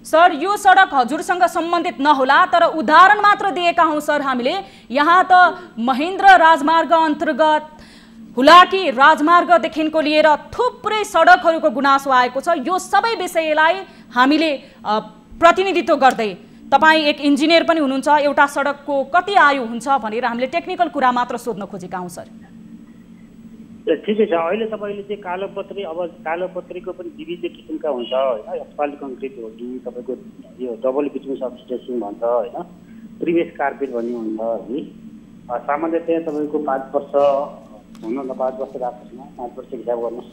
सर, यो सडक हजुरसँग सम्बन्धित नहोला, तर उदाहरण मात्र दिएका हौँ सर हामीले। यहाँ त महेन्द्र राजमार्ग अन्तर्गत हुलाकी राजमार्गदेखिको लिएर थुप्रै सडकहरूको गुनासो आएको छ। यो सबै विषयलाई हामीले प्रतिनिधित्व गर्दै, तपाईँ एक इन्जिनियर पनि हुनुहुन्छ, एउटा सडकको कति आयु हुन्छ भनेर हामीले टेक्निकल कुरा मात्र सोध्न खोजेका हौँ सर। ठिकै छ। अहिले तपाईँले चाहिँ कालोपत्री, अब कालोपत्रीको पनि विविध किसिमका हुन्छ होइन। अस्फाल्ट कङ्क्रिट हो कि तपाईँको यो डबल बिचमा सब्स्टेसन भन्छ होइन, प्रिभियस कार्पेट भन्ने हुन्छ है। सामान्यतया तपाईँको 5 वर्ष हुन न 5 वर्ष राख्नुहोस् न, 5 वर्ष हिसाब गर्नुहोस्।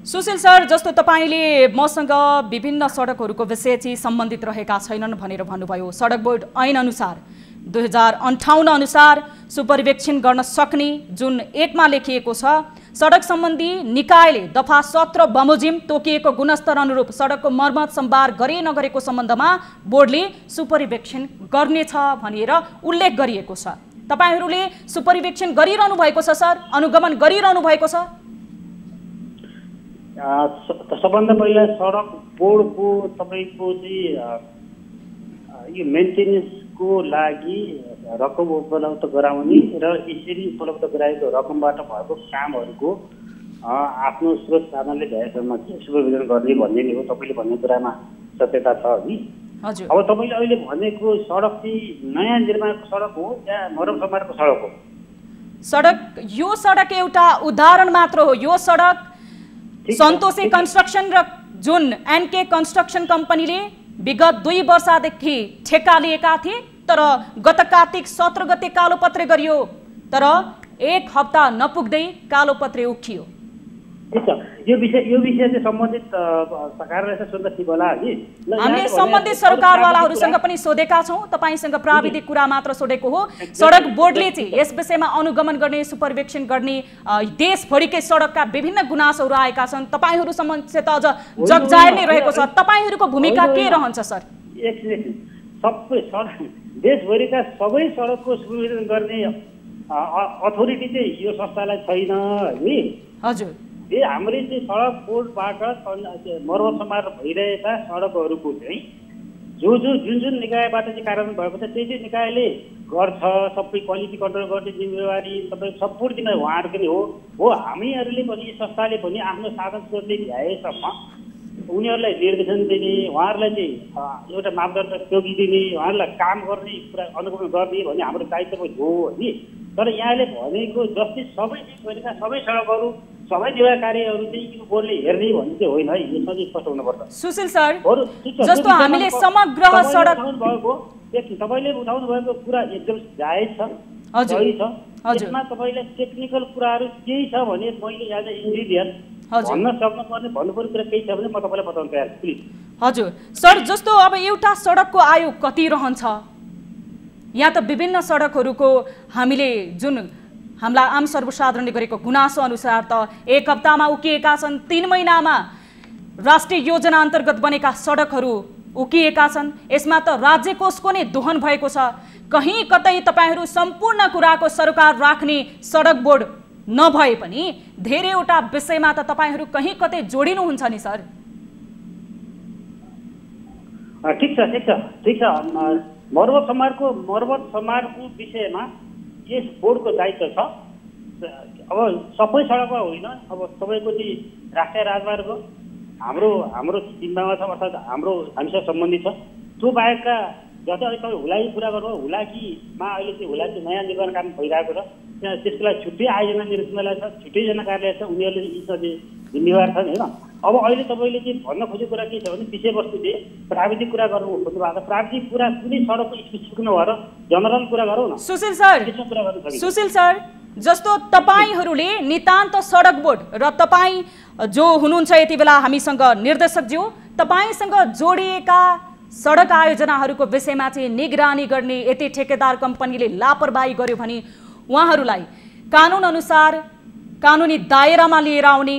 सुशील सर, जस्तो तपाईँले मसँग विभिन्न सडकहरूको विषय चाहिँ सम्बन्धित रहेका छैनन् भनेर भन्नुभयो। सडक बोर्ड ऐन अनुसार 2058 अनुसार सुपरिवेक्षण गर्न सक्ने जुन 1 मा लेखिएको छ, सडक सम्बन्धी निकायले दफा 17 बमोजिम तोकिएको गुणस्तर अनुरूप सडकको मर्मत सम्भार गरे नगरेको सम्बन्धमा बोर्डले सुपरिवेक्षण गर्नेछ भनेर उल्लेख गरिएको छ। तपाईहरूले सुपरिवेक्षण गरिरहनु भएको छ सर, अनुगमन गरिरहनु भएको छ? सबभन्दा पहिला सडक बोर्डको तपाईँको चाहिँ यो मेन्टेनेन्सको लागि रकम उपलब्ध गराउने र यसरी उपलब्ध गराएको रकमबाट भएको कामहरूको आफ्नो स्रोत साधनले भएसम्म चाहिँ सुपरभिजन गर्ने भन्ने नै हो। तपाईँले भन्ने कुरामा सत्यता छ नि। अब तपाईँले अहिले भनेको सडक चाहिँ नयाँ निर्माणको सडक हो या मरम समारको सडक हो? यो सडक एउटा उदाहरण मात्र हो। यो सडक सन्तोषी कन्स्ट्रक्सन र जुन एनके कन्स्ट्रक्सन कम्पनीले विगत 2 वर्षदेखि ठेक्का लिएका थिए, तर गत कार्तिक 17 गते कालोपत्रे गरियो, तर 1 हप्ता नपुग्दै कालोपत्रे उठियो। ठिक छ, यो विषय चाहिँ सम्बन्धित कार्यालयसँग सोध्दा ठिक होला है। हामीले सम्बन्धित सरकारवालाहरूसँग पनि सोधेका छौँ, तपाईँसँग प्राविधिक कुरा मात्र सोधेको हो। सडक बोर्डले चाहिँ यस विषयमा अनुगमन गर्ने, सुपरभिजन गर्ने, देशभरिकै सडकका विभिन्न गुनासोहरू आएका छन्, तपाईँहरू समक्ष त अझ जगजाहेर नै रहेको छ। तपाईँहरूको भूमिका के रहन्छ सर? सबै सडक देशभरिका सबै सडकको सुपरभिजन गर्ने अथोरिटी चाहिँ यो संस्थालाई छैन है। हजुर, हामीले चाहिँ सडक बोर्डबाट मर्मत समारोह भइरहेका सडकहरूको चाहिँ जुन निकायबाट चाहिँ कार्यान्वयन भएको छ त्यही निकायले गर्छ। सबै क्वालिटी कन्ट्रोल गर्ने जिम्मेवारी सबै सम्पूर्ण जिम्मेवारी उहाँहरूको नै हो। हामीहरूले पनि संस्थाले पनि आफ्नो साधन स्रोतले भ्याएसम्म उनीहरूलाई निर्देशन दिने, उहाँहरूलाई चाहिँ एउटा मापदण्ड तोकिदिने, उहाँहरूलाई काम गर्ने कुरा अनुगमन गर्ने भन्ने हाम्रो दायित्व पनि हो है। तर यहाँले भनेको जस्तै सबै देशभरिका सबै सडकहरू सबै निवाय कार्यहरू चाहिँ यो बोर्डले हेर्ने भन्ने चाहिँ होइन है, यसमा चाहिँ स्पष्ट हुनुपर्छ। सुशील सर, जस्तो हामीले समग्र सडक भएको तपाईँले उठाउनु भएको कुरा एकदम जायज छ, सही छ। यसमा तपाईँले टेक्निकल कुराहरू केही छ भने मैले एज अ इन्जिनियर भन्न सक्नुपर्ने भन्नुपर्ने कुरा केही छ भने म तपाईँलाई बताउन तयार छु, प्लिज। हजुर सर, जस्तो अब एउटा सडकको आयु कति रहन्छ? यहाँ त विभिन्न सडकहरूको हामीले जुन हामीलाई आम सर्वसाधारणले गरेको गुनासो अनुसार त 1 हप्तामा उकिएका छन्, 3 महिनामा राष्ट्रिय योजना अन्तर्गत बनेका सडकहरू उकिएका छन्। यसमा त राज्य कोषको नै दोहन भएको छ। कहीँ कतै तपाईँहरू सम्पूर्ण कुराको सरकार राख्ने सडक बोर्ड नभए पनि धेरैवटा विषयमा त तपाईँहरू कहीँ कतै जोडिनुहुन्छ नि सर। ठिक छ। मर्मत समारोहको विषयमा यस बोर्डको दायित्व छ। अब सबै सडकमा होइन, अब तपाईँको चाहिँ राष्ट्रिय राजमार्ग हाम्रो जिम्मामा छ, अर्थात् हामीसँग सम्बन्धित छ। त्यो बाहेकका जति अहिले तपाईँ हुलाकी कुरा गर्नु, हुलाकीमा अहिले चाहिँ हुलाकी नयाँ निर्माण काम भइरहेको छ। त्यहाँ त्यसको लागि छुट्टै आयोजना निर्देशनालय छ, छुट्टैजना कार्यालय छ, उनीहरूले यसमा चाहिँ जिम्मेवार छन् होइन। अब अहिले तपाईँले चाहिँ भन्न खोजेको कुरा के छ भने विषयवस्तु चाहिँ प्राविधिक कुरा गर्नु खोज्नु भएको छ। प्राविधिक कुरा कुनै सडकको स्पेसिफिक नभएर जनरल कुरा गरौँ न। सुशील सर, जस्तो तपाईँहरूले नितान्त सडक बोर्ड र तपाईँ जो हुनुहुन्छ यति बेला हामीसँग निर्देशकज्यू, तपाईँसँग जोडिएका सडक आयोजनाहरूको विषयमा चाहिँ निगरानी गर्ने यति ठेकेदार कम्पनीले लापरवाही गर्यो भने उहाँहरूलाई कानुन अनुसार कानुनी दायरामा लिएर आउने,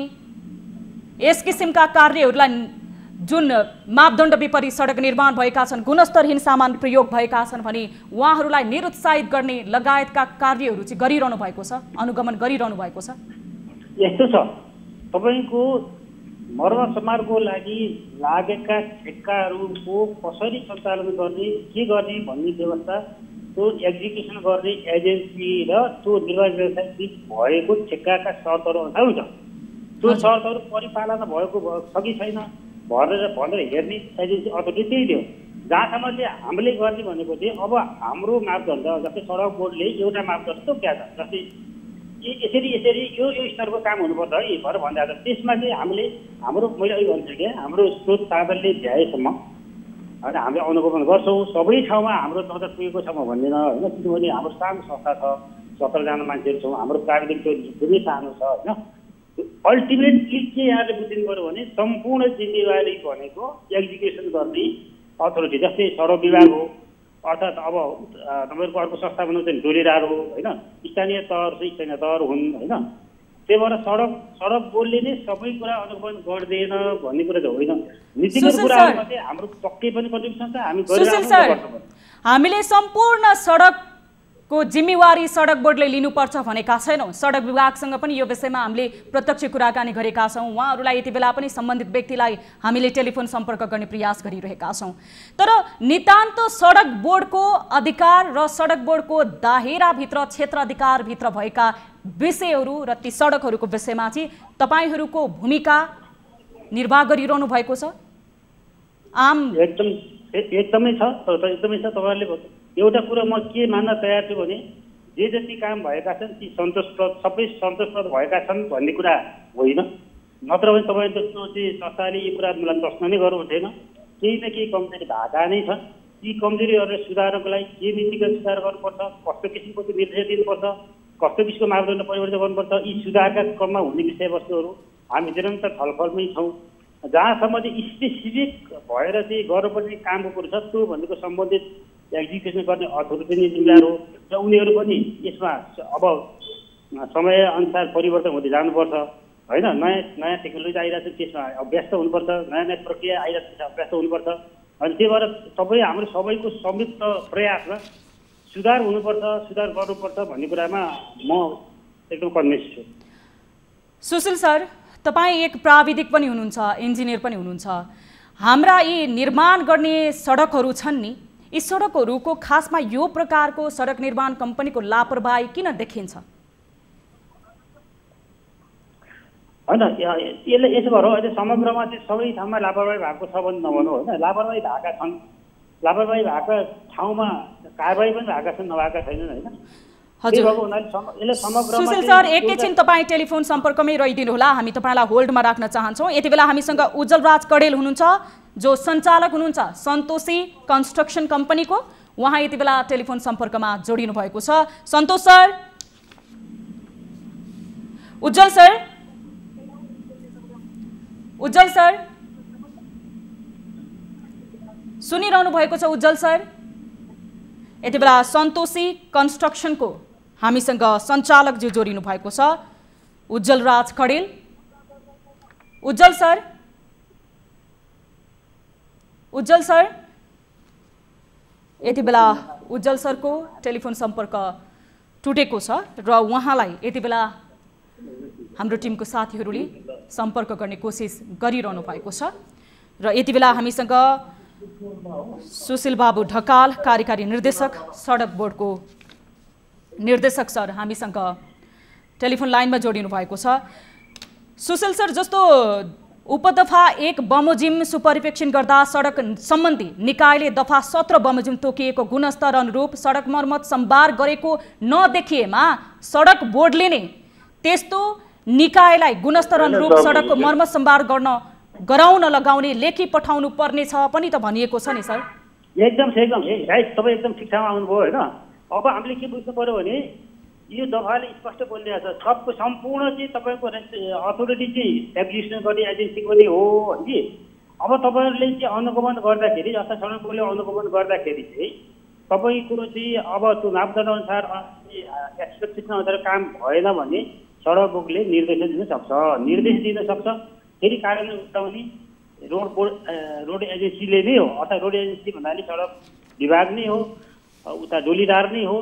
यस किसिमका कार्यहरूलाई जुन मापदण्ड विपरीत सडक निर्माण भएका छन्, गुणस्तरहीन सामान प्रयोग भएका छन् भने उहाँहरूलाई निरुत्साहित गर्ने लगायतका कार्यहरू चाहिँ गरिरहनु भएको छ, अनुगमन गरिरहनु भएको छ। यस्तो छ, तपाईँको मर्मत समारोहको लागि लागेका ठेक्काहरूको कसरी सञ्चालन गर्ने, के गर्ने भन्ने व्यवस्था त्यो एक्जिक्युसन गर्ने एजेन्सी र त्यो निर्वाह व्यवसाय बिच भएको ठेक्काका शर्तहरू अनुसार हुन्छ। त्यो शर्तहरू परिपालना भएको छ कि छैन भनेर हेर्ने एजेन्सी अथोरिटी त्यही दियो। जहाँसम्म चाहिँ हामीले गर्ने भनेको चाहिँ अब हाम्रो मापदण्ड जस्तै सडक बोर्डले एउटा मापदण्ड तोक्याएको छ, जस्तै यसरी यो स्तरको काम हुनुपर्छ है भनेर भनिरहेको छ। त्यसमा चाहिँ हामीले मैले अहिले भनिसकेँ, हाम्रो स्रोत साधनले भ्याएसम्म होइन हामीले अनुगमन गर्छौँ। सबै ठाउँमा हाम्रो नजर पुगेको छ म भन्दैन होइन, किनभने हाम्रो सानो संस्था छ, 17 जना मान्छेहरू छौँ, हाम्रो प्राविधिक जुनै सानो छ होइन। अल्टिमेटली के यहाँले बुझिनु पऱ्यो भने सम्पूर्ण जिम्मेवारी भनेको एक्जिक्युसन गर्ने अथोरिटी, जस्तै सडक विभाग हो, अर्थात् अब तपाईँहरूको अर्को संस्था भन्नु चाहिँ डोलीरार हो होइन, स्थानीय तहर हुन् होइन। त्यही भएर सडक बोर्डले नै सबै कुरा अनुगमन गर्दैन भन्ने कुरा चाहिँ होइन। नीतिगत कुराहरूमा चाहिँ हाम्रो पक्कै पनि कन्ट्रिब्युसन छ, हामी गरिरहेको। हामीले सम्पूर्ण सडकको जिम्मेवारी सडक बोर्डले लिनुपर्छ भनेका छैनौँ। सडक विभागसँग पनि यो विषयमा हामीले प्रत्यक्ष कुराकानी गरेका छौँ। उहाँहरूलाई यति बेला पनि सम्बन्धित व्यक्तिलाई हामीले टेलिफोन सम्पर्क गर्ने प्रयास गरिरहेका छौँ। तर नितान्त सडक बोर्डको अधिकार र सडक बोर्डको दायराभित्र क्षेत्राधिकारभित्र भएका विषयहरू र ती सडकहरूको विषयमा चाहिँ तपाईँहरूको भूमिका निर्वाह गरिरहनु भएको छ। एकदमै छ तपाईँहरूले एउटा कुरा म के मान्न तयार छु भने जे जति काम भएका छन् ती सबै सन्तोषप्रद भएका छन् भन्ने कुरा होइन। नत्र भने तपाईँ जस्तो चाहिँ संस्थाले यो कुरा मलाई प्रश्न नै गर्नु हुँदैन। केही न केही कमजोरी भएका नै छन्। ती कमजोरीहरूलाई सुधार्नको लागि के नीतिगत सुधार गर्नुपर्छ, कस्तो किसिमको निर्देश दिनुपर्छ, कस्तो किसिमको मापदण्ड परिवर्तन गर्नुपर्छ, यी सुधारका क्रममा हुने विषयवस्तुहरू हामी निरन्तर छलफलमै छौँ। जहाँसम्म चाहिँ स्पेसिफिक भएर चाहिँ गर्नुपर्ने कामको कुरो छ त्यो भनेको सम्बन्धित एक्जिक्युसन गर्ने अथोरिटी नै जिम्मेवार हो र उनीहरू पनि यसमा अब समयअनुसार परिवर्तन हुँदै जानुपर्छ होइन। नयाँ टेक्नोलोजी आइरहेको छ, त्यसमा अभ्यस्त हुनुपर्छ, नयाँ प्रक्रिया आइरहेको छ, अभ्यस्त हुनुपर्छ। अनि त्यही भएर हाम्रो सबैको संयुक्त प्रयासमा सुधार हुनुपर्छ, सुधार गर्नुपर्छ भन्ने कुरामा म एकदम कन्भिन्स छु। सुशील सर, तपाईँ एक प्राविधिक पनि हुनुहुन्छ, इन्जिनियर पनि हुनुहुन्छ। हाम्रा यी निर्माण गर्ने सडकहरू छन् नि, यी सडकहरूको खासमा यो प्रकारको सडक निर्माण कम्पनीको लापरवाही किन देखिन्छ? होइन, यसले यसो भएर अहिले समग्रमा चाहिँ सबै ठाउँमा लापरवाही भएको छ भने नभनौँ होइन। लापरवाही भएका छन्, लापरवाही भएका ठाउँमा कारबाही पनि भएका छन्, नभएका छैनन् होइन। हजुर सुशील सर, एकैछिन तपाईँ टेलिफोन सम्पर्कमै रहिदिनु होला, हामी तपाईँलाई होल्डमा राख्न चाहन्छौँ। यति बेला हामीसँग उज्जवलराज कडेल हुनुहुन्छ जो सञ्चालक हुनुहुन्छ सन्तोषी कन्स्ट्रक्सन कम्पनीको। उहाँ यति बेला टेलिफोन सम्पर्कमा जोडिनु भएको छ। सन्तोष सर, उज्जवल सर, उज्जवल सर सुनिरहनु भएको छ? उज्जवल सर, यति बेला सन्तोषी कन्स्ट्रक्सनको हामीसँग सञ्चालक जो जोडिनु भएको छ उज्जवलराज कडेल। उज्जवल सर, उज्जवल सर, यति बेला उज्जवल सरको टेलिफोन सम्पर्क टुटेको छ र उहाँलाई यति बेला हाम्रो टिमको साथीहरूले सम्पर्क गर्ने कोसिस गरिरहनु भएको छ। र यति बेला हामीसँग सुशील बाबु ढकाल, कार्यकारी निर्देशक सडक बोर्डको निर्देशक सर हामीसँग टेलिफोन लाइनमा जोडिनु भएको छ। सुशील सर, जस्तो उपदफा 1 बमोजिम सुपरिवेक्षण गर्दा सडक सम्बन्धी निकायले दफा 17 बमोजिम तोकिएको गुणस्तर अनुरूप सडक मर्मत सम्भार गरेको नदेखिएमा सडक बोर्डले नै त्यस्तो निकायलाई गुणस्तर अनुरूप सडकको मर्मत सम्भार गराउन लगाउने लेखी पठाउनु पर्नेछ पनि त भनिएको छ नि सर। एकदम राइट, तपाईँ एकदम ठिक ठाउँमा आउनुभयो होइन। अब हामीले के बुझ्नु पर्यो भने यो दफाले स्पष्ट बोलिरहेको छ सबको सम्पूर्ण चाहिँ तपाईँको अथोरिटी चाहिँ एक्जिक्युसन गर्ने एजेन्सी पनि हो कि। अब तपाईँहरूले चाहिँ अनुगमन गर्दाखेरि अथवा सडक बोर्डले अनुगमन गर्दाखेरि चाहिँ तपाईँको चाहिँ अब त्यो मापदण्ड अनुसार एक्सपेक्टेसन अनुसार काम भएन भने सडक बोर्डले निर्देशन दिन सक्छ, फेरि कार्यान्वयन गराउने रोड एजेन्सीले नै हो। अथवा रोड एजेन्सी भन्नाले सडक विभाग नै हो, उता डोलीदार नै हो।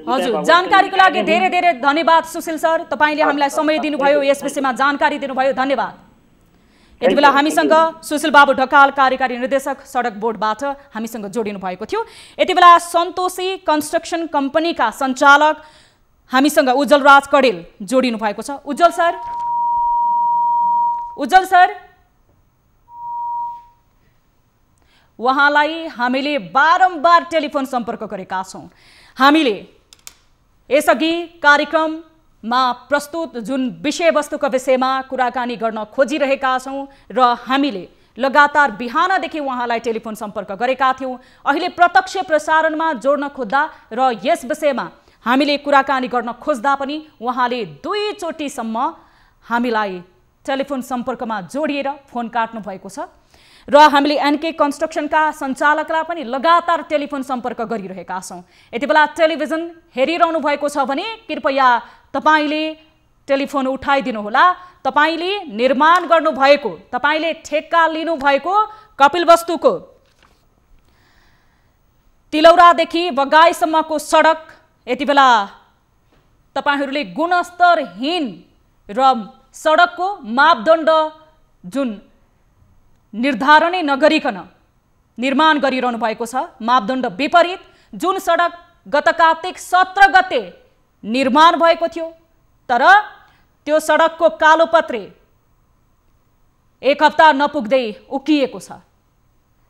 हजुर, जानकारीको लागि धेरै धेरै धन्यवाद सुशील सर, तपाईँले हामीलाई समय दिनुभयो, यस विषयमा जानकारी दिनुभयो, धन्यवाद। यति बेला हामीसँग सुशील बाबु ढकाल, कार्यकारी निर्देशक सडक बोर्डबाट हामीसँग जोडिनु भएको थियो। यति बेला सन्तोषी कन्स्ट्रक्सन कम्पनीका सञ्चालक हामीसँग उज्जवलराज कडेल जोडिनु भएको छ। उज्जवल सर, उहाँलाई हामीले बारम्बार टेलिफोन सम्पर्क गरेका छौँ। हामीले यसअघि कार्यक्रममा प्रस्तुत जुन विषयवस्तुको विषयमा कुराकानी गर्न खोजिरहेका छौँ र हामीले लगातार बिहानदेखि उहाँलाई टेलिफोन सम्पर्क गरेका थियौँ। अहिले प्रत्यक्ष प्रसारणमा जोड्न खोज्दा र यस विषयमा हामीले कुराकानी गर्न खोज्दा पनि उहाँले 2 चोटिसम्म हामीलाई टेलिफोन सम्पर्कमा जोडिएर फोन काट्नु भएको छ र हामीले एनके कन्स्ट्रक्सनका सञ्चालकलाई पनि लगातार टेलिफोन सम्पर्क गरिरहेका छौँ। यति बेला टेलिभिजन हेरिरहनु भएको छ भने कृपया तपाईँले टेलिफोन उठाइदिनु होला। तपाईँले निर्माण गर्नुभएको, तपाईँले ठेक्का लिनुभएको कपिलवस्तुको तिलौरादेखि बगाईसम्मको सडक यति बेला तपाईँहरूले गुणस्तरहीन र सडकको मापदण्ड जुन निर्धारणै नगरिकन निर्माण गरिरहनु भएको छ, मापदण्ड विपरीत जुन सडक गत कार्तिक 17 गते निर्माण भएको थियो, तर त्यो सडकको कालोपत्रे 1 हप्ता नपुग्दै उकिएको छ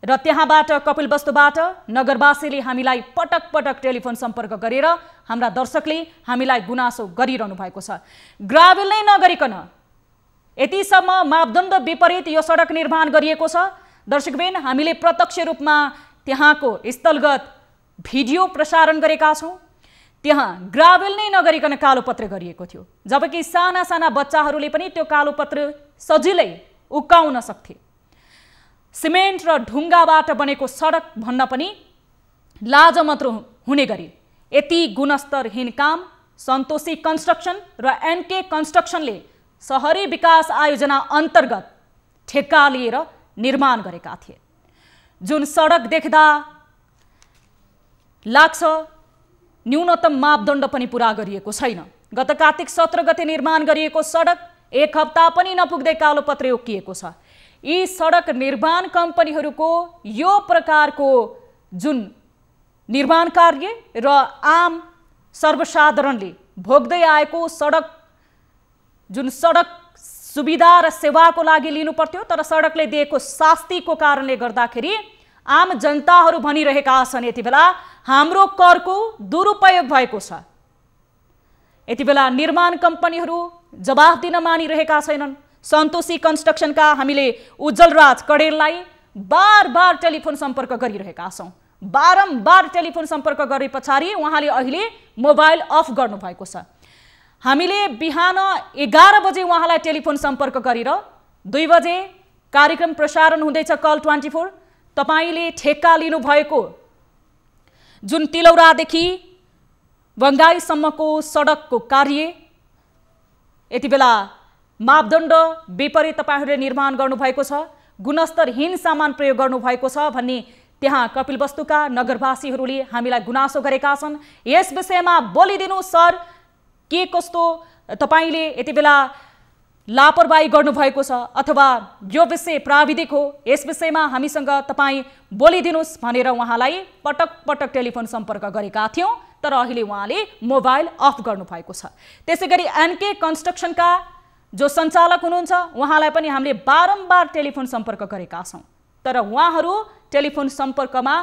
र त्यहाँबाट कपिलवस्तुबाट नगरवासीले हामीलाई पटक पटक टेलिफोन सम्पर्क गरेर हाम्रा दर्शकले हामीलाई गुनासो गरिरहनु भएको छ। ग्राभेल नै नगरिकन यतिसम्म मापदण्ड विपरीत यो सडक निर्माण गरिएको छ। दर्शकबिन, हामीले प्रत्यक्ष रूपमा त्यहाँको स्थलगत भिडियो प्रसारण गरेका छौँ। त्यहाँ ग्राभेल नै नगरिकन कालोपत्रे गरिएको थियो, जबकि साना साना बच्चाहरूले पनि त्यो कालोपत्रे सजिलै उक्काउन सक्थे। सिमेन्ट र ढुङ्गाबाट बनेको सडक भन्न पनि लाजमात्रो हुने गरी यति गुणस्तरहीन काम सन्तोषी कन्स्ट्रक्सन र एनके कन्स्ट्रक्सनले सहरी विकास आयोजना अन्तर्गत ठेक्का लिएर निर्माण गरेका थिए। जुन सडक देख्दा लाग्छ न्यूनतम मापदण्ड पनि पूरा गरिएको छैन। गत कार्तिक 17 गते निर्माण गरिएको सडक 1 हप्ता पनि नपुग्दै कालोपत्रे उक्किएको छ। यी सडक निर्माण कम्पनीहरूको यो प्रकारको जुन निर्माण कार्य र आम सर्वसाधारणले भोग्दै आएको जुन सडक सुविधा र सेवाको लागि लिनु पर्थ्यो, तर सडकले दिएको शास्तिको कारणले गर्दाखेरि आम जनताहरू भनिरहेका छन् यति बेला हाम्रो करको दुरुपयोग भएको छ। यति बेला निर्माण कम्पनीहरू जवाफ दिन मानिरहेका छैनन्। सन्तोषी कन्स्ट्रक्सनका हामीले उज्जवलराज कडेललाई बार टेलिफोन सम्पर्क गरिरहेका छौँ। बारम्बार टेलिफोन सम्पर्क गरे पछाडि उहाँले अहिले मोबाइल अफ गर्नुभएको छ। हामीले बिहान 11 बजे उहाँलाई टेलिफोन सम्पर्क गरेर 2 बजे कार्यक्रम प्रसारण हुँदैछ कल 24। तपाईले ठेक्का लिनुभएको जुन तिलौरादेखि बङ्गाईसम्मको सडकको कार्य यति बेला मापदण्ड विपरीत तपाईहरूले निर्माण गर्नुभएको छ, गुणस्तरहीन सामान प्रयोग गर्नुभएको छ भन्ने त्यहाँ कपिलवस्तुका नगरवासीहरूले हामीलाई गुनासो गरेका छन्। यस विषयमा बोलिदिनु सर, के कस्तो तपाईले यति बेला लापरवाही गर्नुभएको छ अथवा यो विषय प्राविधिक हो, यस विषयमा हामीसँग तपाईँ बोलिदिनुहोस् भनेर उहाँलाई पटक पटक टेलिफोन सम्पर्क गरेका थियौँ, तर अहिले उहाँले मोबाइल अफ गर्नुभएको छ। त्यसै गरी एनके कन्स्ट्रक्सनका जो सञ्चालक हुनुहुन्छ उहाँलाई पनि हामीले बारम्बार टेलिफोन सम्पर्क गरेका छौँ, तर उहाँहरू टेलिफोन सम्पर्कमा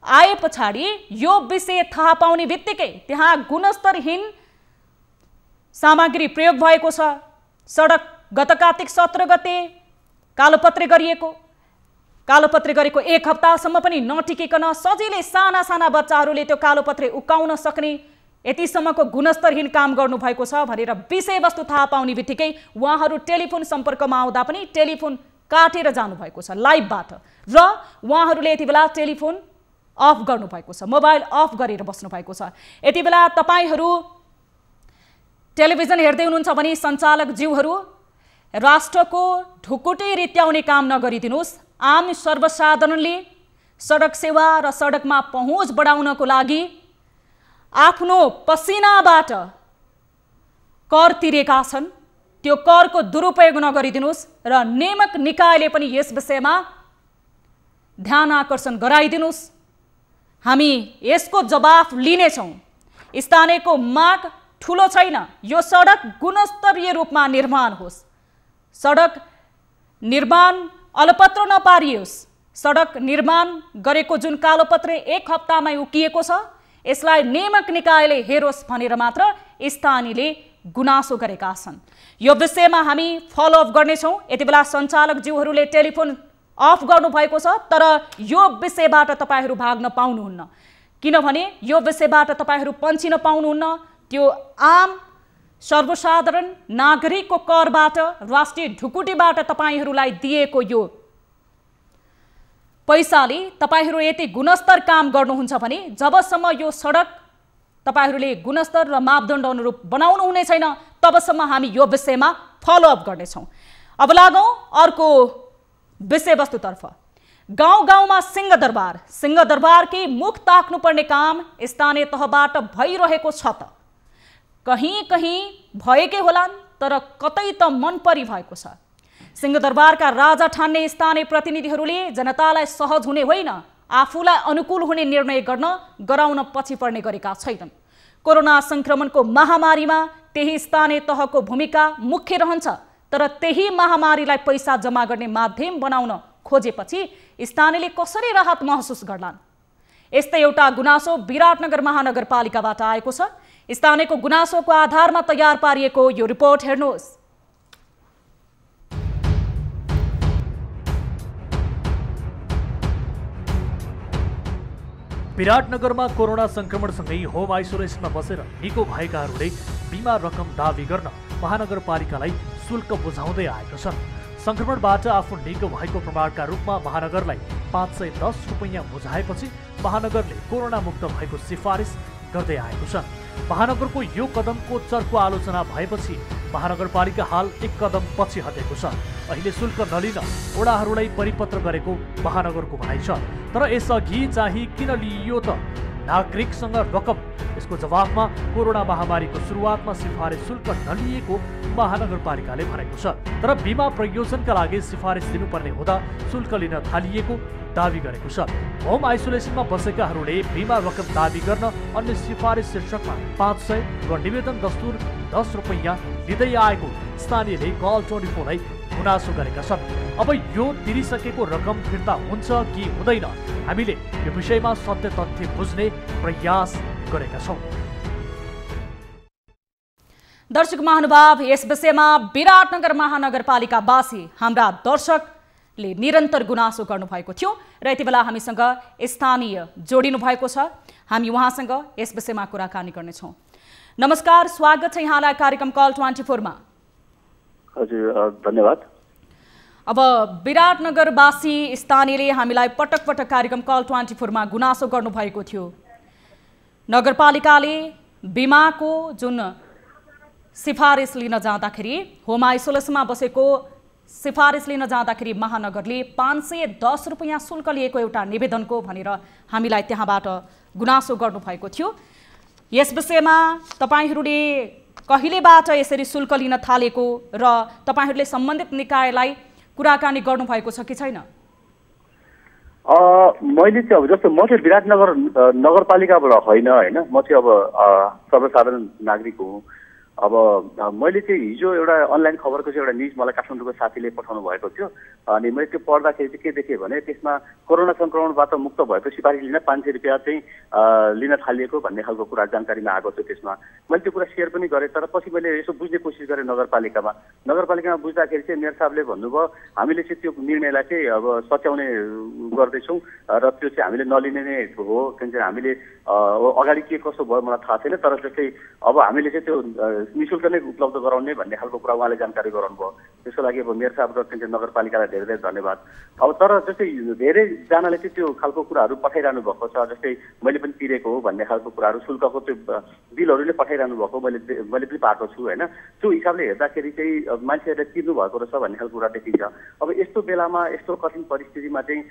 आए पछाडि यो विषय थाहा पाउने बित्तिकै त्यहाँ गुणस्तरहीन सामग्री प्रयोग भएको छ। सडक गत कार्तिक 17 गते कालोपत्रे गरेको 1 हप्तासम्म पनि नटिकिकन सजिलै साना साना बच्चाहरूले त्यो कालोपत्रे उक्काउन सक्ने यतिसम्मको गुणस्तरहीन काम गर्नुभएको छ भनेर विषयवस्तु थाहा पाउने बित्तिकै उहाँहरू टेलिफोन सम्पर्कमा आउँदा पनि टेलिफोन काटेर जानुभएको छ लाइभबाट, र उहाँहरूले यति बेला टेलिफोन अफ गर्नुभएको छ, मोबाइल अफ गरेर बस्नुभएको छ। यति बेला तपाईहरू टेलिभिजन हेर्दै हुनुहुन्छ भने सञ्चालक ज्यूहरू राष्ट्रको ढुकुटी रित्याउने काम नगरिदिनुहोस्। आम सर्वसाधारणले सडक सेवा र सडकमा पहुँच बढाउनको लागि आफ्नो पसिनाबाट कर तिरेका छन्, त्यो करको दुरुपयोग नगरिदिनुहोस् र नियामक निकायले पनि यस विषयमा ध्यान आकर्षण गराइदिनुहोस्। हामी यसको जवाफ लिनेछौँ। स्थानीयको माग ठुलो छैन, यो सडक गुणस्तरीय रूपमा निर्माण होस्, सडक निर्माण अलपत्र नपारियोस्। सडक निर्माण गरेको जुन कालोपत्रे 1 हप्तामै उकिएको छ यसलाई नियामक निकायले हेरोस् भनेर मात्र स्थानीयले गुनासो गरेका छन्। यो विषयमा हामी फलोअप गर्नेछौँ। यति बेला सञ्चालक ज्यूहरूले टेलिफोन अफ गर्नुभएको छ, तर यो विषयबाट तपाईहरू भाग्न पाउनुहुन्न, किनभने यो विषयबाट तपाईहरू पन्छिन पाउनुहुन्न। त्यो आम सर्वसाधारण नागरिकको करबाट, राष्ट्रिय ढुकुटीबाट तपाईहरूलाई दिएको यो पैसाले तपाईहरू यति गुणस्तर काम गर्नुहुन्छ भने जबसम्म यो सडक तपाईहरूले गुणस्तर र मापदण्ड अनुरूप बनाउनु हुने छैन तबसम्म हामी यो विषयमा फलोअप गर्नेछौँ। अब लागौँ अर्को विषयवस्तुतर्फ। गाउँ-गाउँमा सिंहदरबारकै मुख ताक्नुपर्ने काम स्थानीय तहबाट भइरहेको छ त कहीँ भएकै होलान्, तर कतै त मन परि भएको छ। सिंहदरबारका राजा ठान्ने स्थानीय प्रतिनिधिहरूले जनतालाई सहज हुने होइन, आफूलाई अनुकूल हुने निर्णय गराउन पछि पर्ने गरेका छैनन्। कोरोना संक्रमणको महामारीमा त्यही स्थानीय तहको भूमिका मुख्य रहन्छ, तर त्यही महामारीलाई पैसा जम्मा गर्ने माध्यम बनाउन खोजेपछि स्थानीयले कसरी राहत महसुस गर्लान्? यस्तै एउटा गुनासो विराटनगर महानगरपालिकाबाट आएको छ। स्थानीयको गुनासोको आधारमा तयार पारिएको यो रिपोर्ट हेर्नुहोस्। विराटनगरमा कोरोना संक्रमणसँगै होम आइसोलेसनमा बसेर निको भएकाहरूले बिमा रकम दावी गर्न महानगरपालिकालाई शुल्क बुझाउँदै आएको छ। संक्रमणबाट आफू निको भएको प्रमाणका रूपमा महानगरलाई 510 रुपैयाँ बुझाएपछि महानगरले कोरोना मुक्त भएको सिफारिस गर्दै आएको छ। महानगरको यो कदमको चर्को आलोचना भएपछि महानगरपालिका हाल एक कदम पछि हटेको छ। अहिले शुल्क नलिन वडाहरूलाई परिपत्र गरेको महानगरको भनाइ छ। तर यसअघि चाहिँ किन लिइयो त नागरिकसँग रकम? यसको जवाफमा कोरोना महामारीको सुरुवातमा सिफारिस शुल्क नलिएको महानगरपालिकाले भनेको छ। तर बिमा प्रयोजनका लागि सिफारिस दिनुपर्ने हुँदा शुल्क लिन थालिएको दावी गरेको छ। होम आइसोलेसनमा बसेकाहरूले बिमा रकम दावी गर्न अन्य सिफारिस शीर्षकमा 500 र निवेदन दस्तुर 10 रुपैयाँ लिँदै आएको स्थानीयले कल 24लाई गुनासो गरेका छन्। अब यो तिरिसकेको रकम फिर्ता हुन्छ कि हुँदैन, हामीले यो विषयमा सत्य तथ्य बुझ्ने प्रयास गरेका छौँ। दर्शक महानुभाव, यस विषयमा विराटनगर महानगरपालिकावासी हाम्रा दर्शकले निरन्तर गुनासो गर्नुभएको थियो र यति बेला हामीसँग स्थानीय जोडिनु भएको छ। हामी उहाँसँग यस विषयमा कुराकानी गर्नेछौँ। नमस्कार, स्वागत छ यहाँलाई कार्यक्रम कल 24 मा। हजुर, धन्यवाद। अब विराटनगरवासी स्थानीयले हामीलाई पटक पटक कार्यक्रम कल 24 मा गुनासो गर्नुभएको थियो। नगरपालिकाले बिमाको जुन सिफारिस लिन जाँदाखेरि, होम आइसोलेसनमा बसेको सिफारिस लिन जाँदाखेरि महानगरले 510 रुपैयाँ शुल्क लिएको एउटा निवेदनको भनेर हामीलाई त्यहाँबाट गुनासो गर्नुभएको थियो। यस विषयमा तपाईहरूले कहिलेबाट यसरी शुल्क लिन थालेको र तपाईहरूले सम्बन्धित निकायलाई कुराकानी गर्नुभएको छ कि छैन? मैले चाहिँ अब जस्तो म चाहिँ विराटनगर नगरपालिकाबाट होइन, म चाहिँ अब सर्वसाधारण नागरिक हुँ। अब मैले चाहिँ हिजो एउटा अनलाइन खबरको चाहिँ एउटा न्युज मलाई काठमाडौँको साथीले पठाउनु भएको थियो। अनि मैले त्यो पढ्दाखेरि चाहिँ के देखेँ भने त्यसमा कोरोना संक्रमणबाट मुक्त भएको सिफारिस लिन 500 रुपियाँ चाहिँ लिन थालिएको भन्ने खालको कुरा जानकारीमा आएको थियो। त्यसमा मैले त्यो कुरा सेयर पनि गरेँ। तर पछि मैले यसो बुझ्ने कोसिस गरेँ नगरपालिकामा बुझ्दाखेरि चाहिँ मेयर साहबले भन्नुभयो हामीले चाहिँ त्यो निर्णयलाई चाहिँ अब सच्याउने गर्दैछौँ र त्यो चाहिँ हामीले नलिने नै हो। किनकि हामीले अगाडि के कसो भयो मलाई थाहा छैन, तर जस्तै अब हामीले चाहिँ त्यो निःशुल्क नै उपलब्ध गराउने भन्ने खालको कुरा उहाँले जानकारी गराउनु भयो। त्यसको लागि अब मेयर साहब र नगरपालिकालाई धेरै धेरै धन्यवाद। अब तर जस्तै धेरैजनाले चाहिँ त्यो खालको कुराहरू पठाइरहनु भएको छ, जस्तै मैले पनि तिरेको हो भन्ने खालको कुराहरू, शुल्कको त्यो बिलहरू नै पठाइरहनु भएको मैले पनि पाएको छु होइन। त्यो हिसाबले हेर्दाखेरि चाहिँ मान्छेहरूले तिर्नु भएको रहेछ भन्ने खालको कुरा देखिन्छ। अब यस्तो बेलामा यस्तो कठिन परिस्थितिमा चाहिँ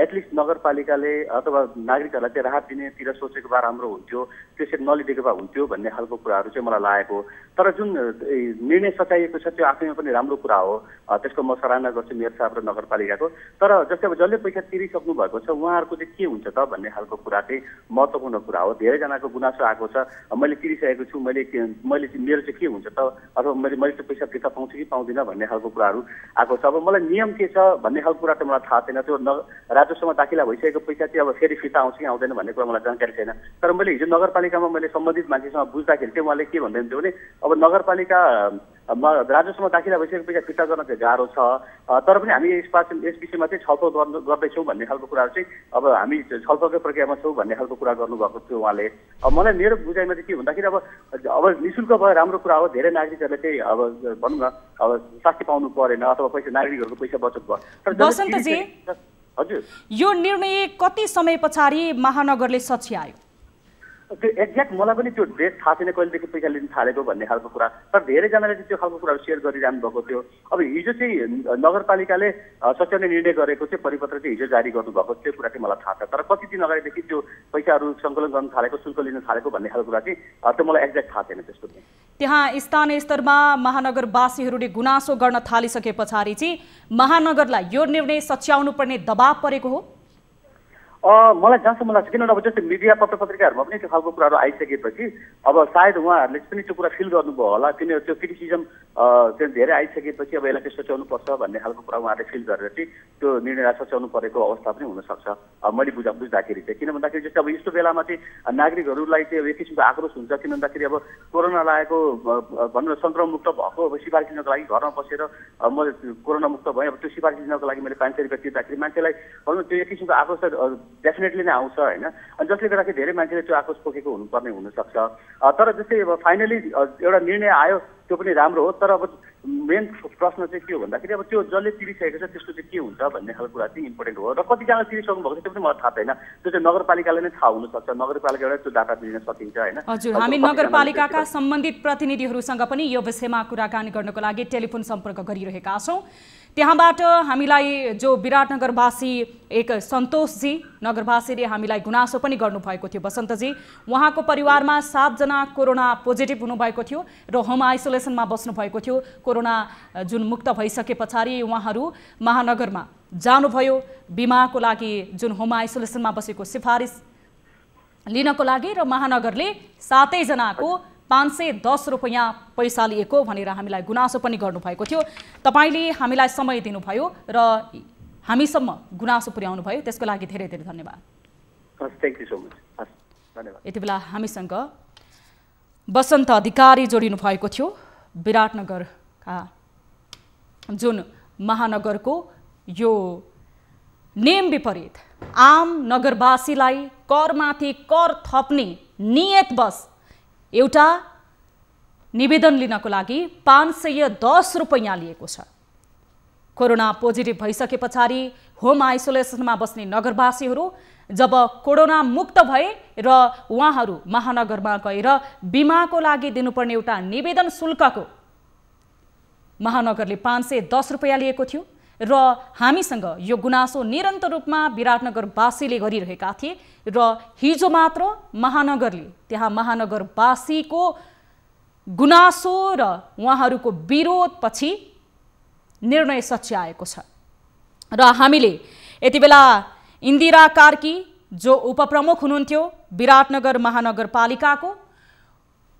एटलिस्ट नगरपालिकाले अथवा नागरिकहरूलाई चाहिँ राहत दिनेतिर सोचेको भए राम्रो हुन्थ्यो, त्यसरी नलिदिएको भए हुन्थ्यो भन्ने खालको कुराहरू चाहिँ मलाई लागेको। तर जुन निर्णय सच्याइएको छ त्यो आफैमा पनि राम्रो कुरा हो, त्यसको म सराहना गर्छु मेयर साहब र नगरपालिकाको। तर जस्तै अब जसले पैसा तिरिसक्नु भएको छ उहाँहरूको चाहिँ के हुन्छ त भन्ने खालको कुरा चाहिँ महत्त्वपूर्ण कुरा हो। धेरैजनाको गुनासो आएको छ, मैले तिरिसकेको छु, मैले मेरो चाहिँ के हुन्छ त, अथवा मैले त्यो पैसा फिर्ता पाउँछु कि पाउँदिनँ भन्ने खालको कुराहरू आएको छ। अब मलाई नियम के छ भन्ने खालको कुरा चाहिँ मलाई थाहा छैन। त्यो राजस्वमा दाखिला भइसकेको पैसा चाहिँ अब फेरि फिर्ता आउँछ कि आउँदैन भन्ने कुरा मलाई जानकारी छैन। तर मैले हिजो नगरपालिकामा मैले सम्बन्धित मान्छेसँग बुझ्दाखेरि चाहिँ उहाँले के भन्दै थियो भने अब नगरपालिकामा राजस्वमा दाखिला भइसकेको पैसा फिर्ता गर्न चाहिँ गाह्रो छ, तर पनि हामी यस विषयमा चाहिँ छलफल गर्दैछौँ भन्ने खालको कुराहरू चाहिँ अब हामी छलफलकै प्रक्रियामा छौँ भन्ने खालको कुरा गर्नुभएको थियो उहाँले। अब मलाई मेरो बुझाइमा चाहिँ के भन्दाखेरि अब निःशुल्क भयो राम्रो कुरा हो, धेरै नागरिकहरूले चाहिँ अब भनौँ न अब शास्ति पाउनु परेन अथवा पैसा नागरिकहरूको पैसा बचत भयो। बसन्तजी, हजुर, यो निर्णय कति समय पछाडि महानगरले सच्यायो? त्यो एक्ज्याक्ट मलाई पनि त्यो डेट थाहा छैन कहिलेदेखि पैसा लिन थालेको भन्ने खालको कुरा, तर धेरैजनाले चाहिँ त्यो खालको कुराहरू सेयर गरिरहनु भएको थियो। अब हिजो चाहिँ नगरपालिकाले सच्याउने निर्णय गरेको चाहिँ परिपत्र चाहिँ हिजो जारी गर्नुभएको त्यो कुरा चाहिँ मलाई थाहा छ। तर कति दिन अगाडिदेखि त्यो पैसाहरू सङ्कलन गर्न थालेको, शुल्क लिन थालेको भन्ने खालको कुरा चाहिँ त्यो मलाई एक्ज्याक्ट थाहा छैन। त्यसको त्यहाँ स्थानीय स्तरमा महानगरवासीहरूले गुनासो गर्न थालिसके पछाडि चाहिँ महानगरलाई यो निर्णय सच्याउनु पर्ने दबाब परेको हो? मलाई जहाँसम्म लाग्छ, किनभने अब जस्तै मिडिया पत्र पत्रिकाहरूमा पनि त्यो खालको कुराहरू आइसकेपछि अब सायद उहाँहरूले पनि त्यो कुरा फिल गर्नुभयो होला, किनभने त्यो क्रिटिसिजम चाहिँ धेरै आइसकेपछि अब यसलाई चाहिँ सच्याउनु पर्छ भन्ने खालको कुरा उहाँहरूले फिल गरेर चाहिँ त्यो निर्णयलाई सच्याउनु परेको अवस्था पनि हुनसक्छ मैले बुझ्दाखेरि चाहिँ। किन भन्दाखेरि जस्तै अब यस्तो बेलामा चाहिँ नागरिकहरूलाई चाहिँ एक किसिमको आक्रोश हुन्छ, किन भन्दाखेरि अब कोरोना लागेको भनौँ न सङ्क्रमणमुक्त भएको अब सिफारिस लिनको लागि घरमा बसेर म कोरोना मुक्त भएँ, अब त्यो सिफारिस लिनको लागि मैले 500 रुपियाँ तिर्दाखेरि मान्छेलाई भनौँ त्यो एक किसिमको आक्रोश डेफिनेटली नै आउँछ होइन। अनि जसले गर्दाखेरि धेरै मान्छेले त्यो आक्रोश पोखेको हुनुपर्ने हुनसक्छ। तर जस्तै अब फाइनली एउटा निर्णय आयो त्यो पनि राम्रो हो, तर अब मेन प्रश्न चाहिँ के हो भन्दाखेरि अब त्यो जसले तिरिसकेको छ त्यसको चाहिँ के हुन्छ भन्ने खालको कुरा चाहिँ इम्पोर्टेन्ट हो। र कतिजना तिरिसक्नु भएको छ त्यो पनि मलाई थाहा छैन, त्यो चाहिँ नगरपालिकाले नै थाहा हुनसक्छ, नगरपालिकाबाट त्यो डाटा दिन सकिन्छ होइन। हजुर, हामी नगरपालिकाका सम्बन्धित प्रतिनिधिहरूसँग पनि यो विषयमा कुराकानी गर्नको लागि टेलिफोन सम्पर्क गरिरहेका छौँ। त्यहाँबाट हामीलाई जो विराटनगरवासी एक सन्तोषजी नगरवासीले हामीलाई गुनासो पनि गर्नुभएको थियो बसन्तजी, उहाँको परिवारमा 7 जना कोरोना पोजिटिभ हुनुभएको थियो र होम आइसोलेसनमा बस्नुभएको थियो। कोरोना जुन मुक्त भइसके पछाडि उहाँहरू महानगरमा जानुभयो बिमाको लागि, जुन होम आइसोलेसनमा बसेको सिफारिस लिनको लागि, र महानगरले 7 जनाको 510 रुपैयाँ पैसा लिएको भनेर हामीलाई गुनासो पनि गर्नुभएको थियो। तपाईँले हामीलाई समय दिनुभयो र हामीसम्म गुनासो पुर्याउनु भयो, त्यसको लागि धेरै धेरै धन्यवाद। Thank you so much. धन्यवाद। यति बेला हामीसँग बसन्त अधिकारी जोडिनु भएको थियो। विराटनगरका जुन महानगरको यो नियम विपरीत आम नगरवासीलाई करमाथि कर थप्ने नियतवश एउटा निवेदन लिनको लागि 510 रुपैयाँ लिएको छ। कोरोना पोजिटिभ भइसके पछाडि होम आइसोलेसनमा बस्ने नगरवासीहरू जब कोरोना मुक्त भए र उहाँहरू महानगरमा गएर बिमाको लागि दिनुपर्ने एउटा निवेदन शुल्कको महानगरले 510 रुपैयाँ लिएको थियो र हामीसँग यो गुनासो निरन्तर रूपमा विराटनगरवासीले गरिरहेका थिए र हिजो मात्र महानगरले त्यहाँ महानगरवासीको गुनासो र उहाँहरूको विरोधपछि निर्णय सच्याएको छ। र हामीले यति बेला इन्दिरा कार्की जो उपप्रमुख हुनुहुन्थ्यो विराटनगर महानगरपालिकाको,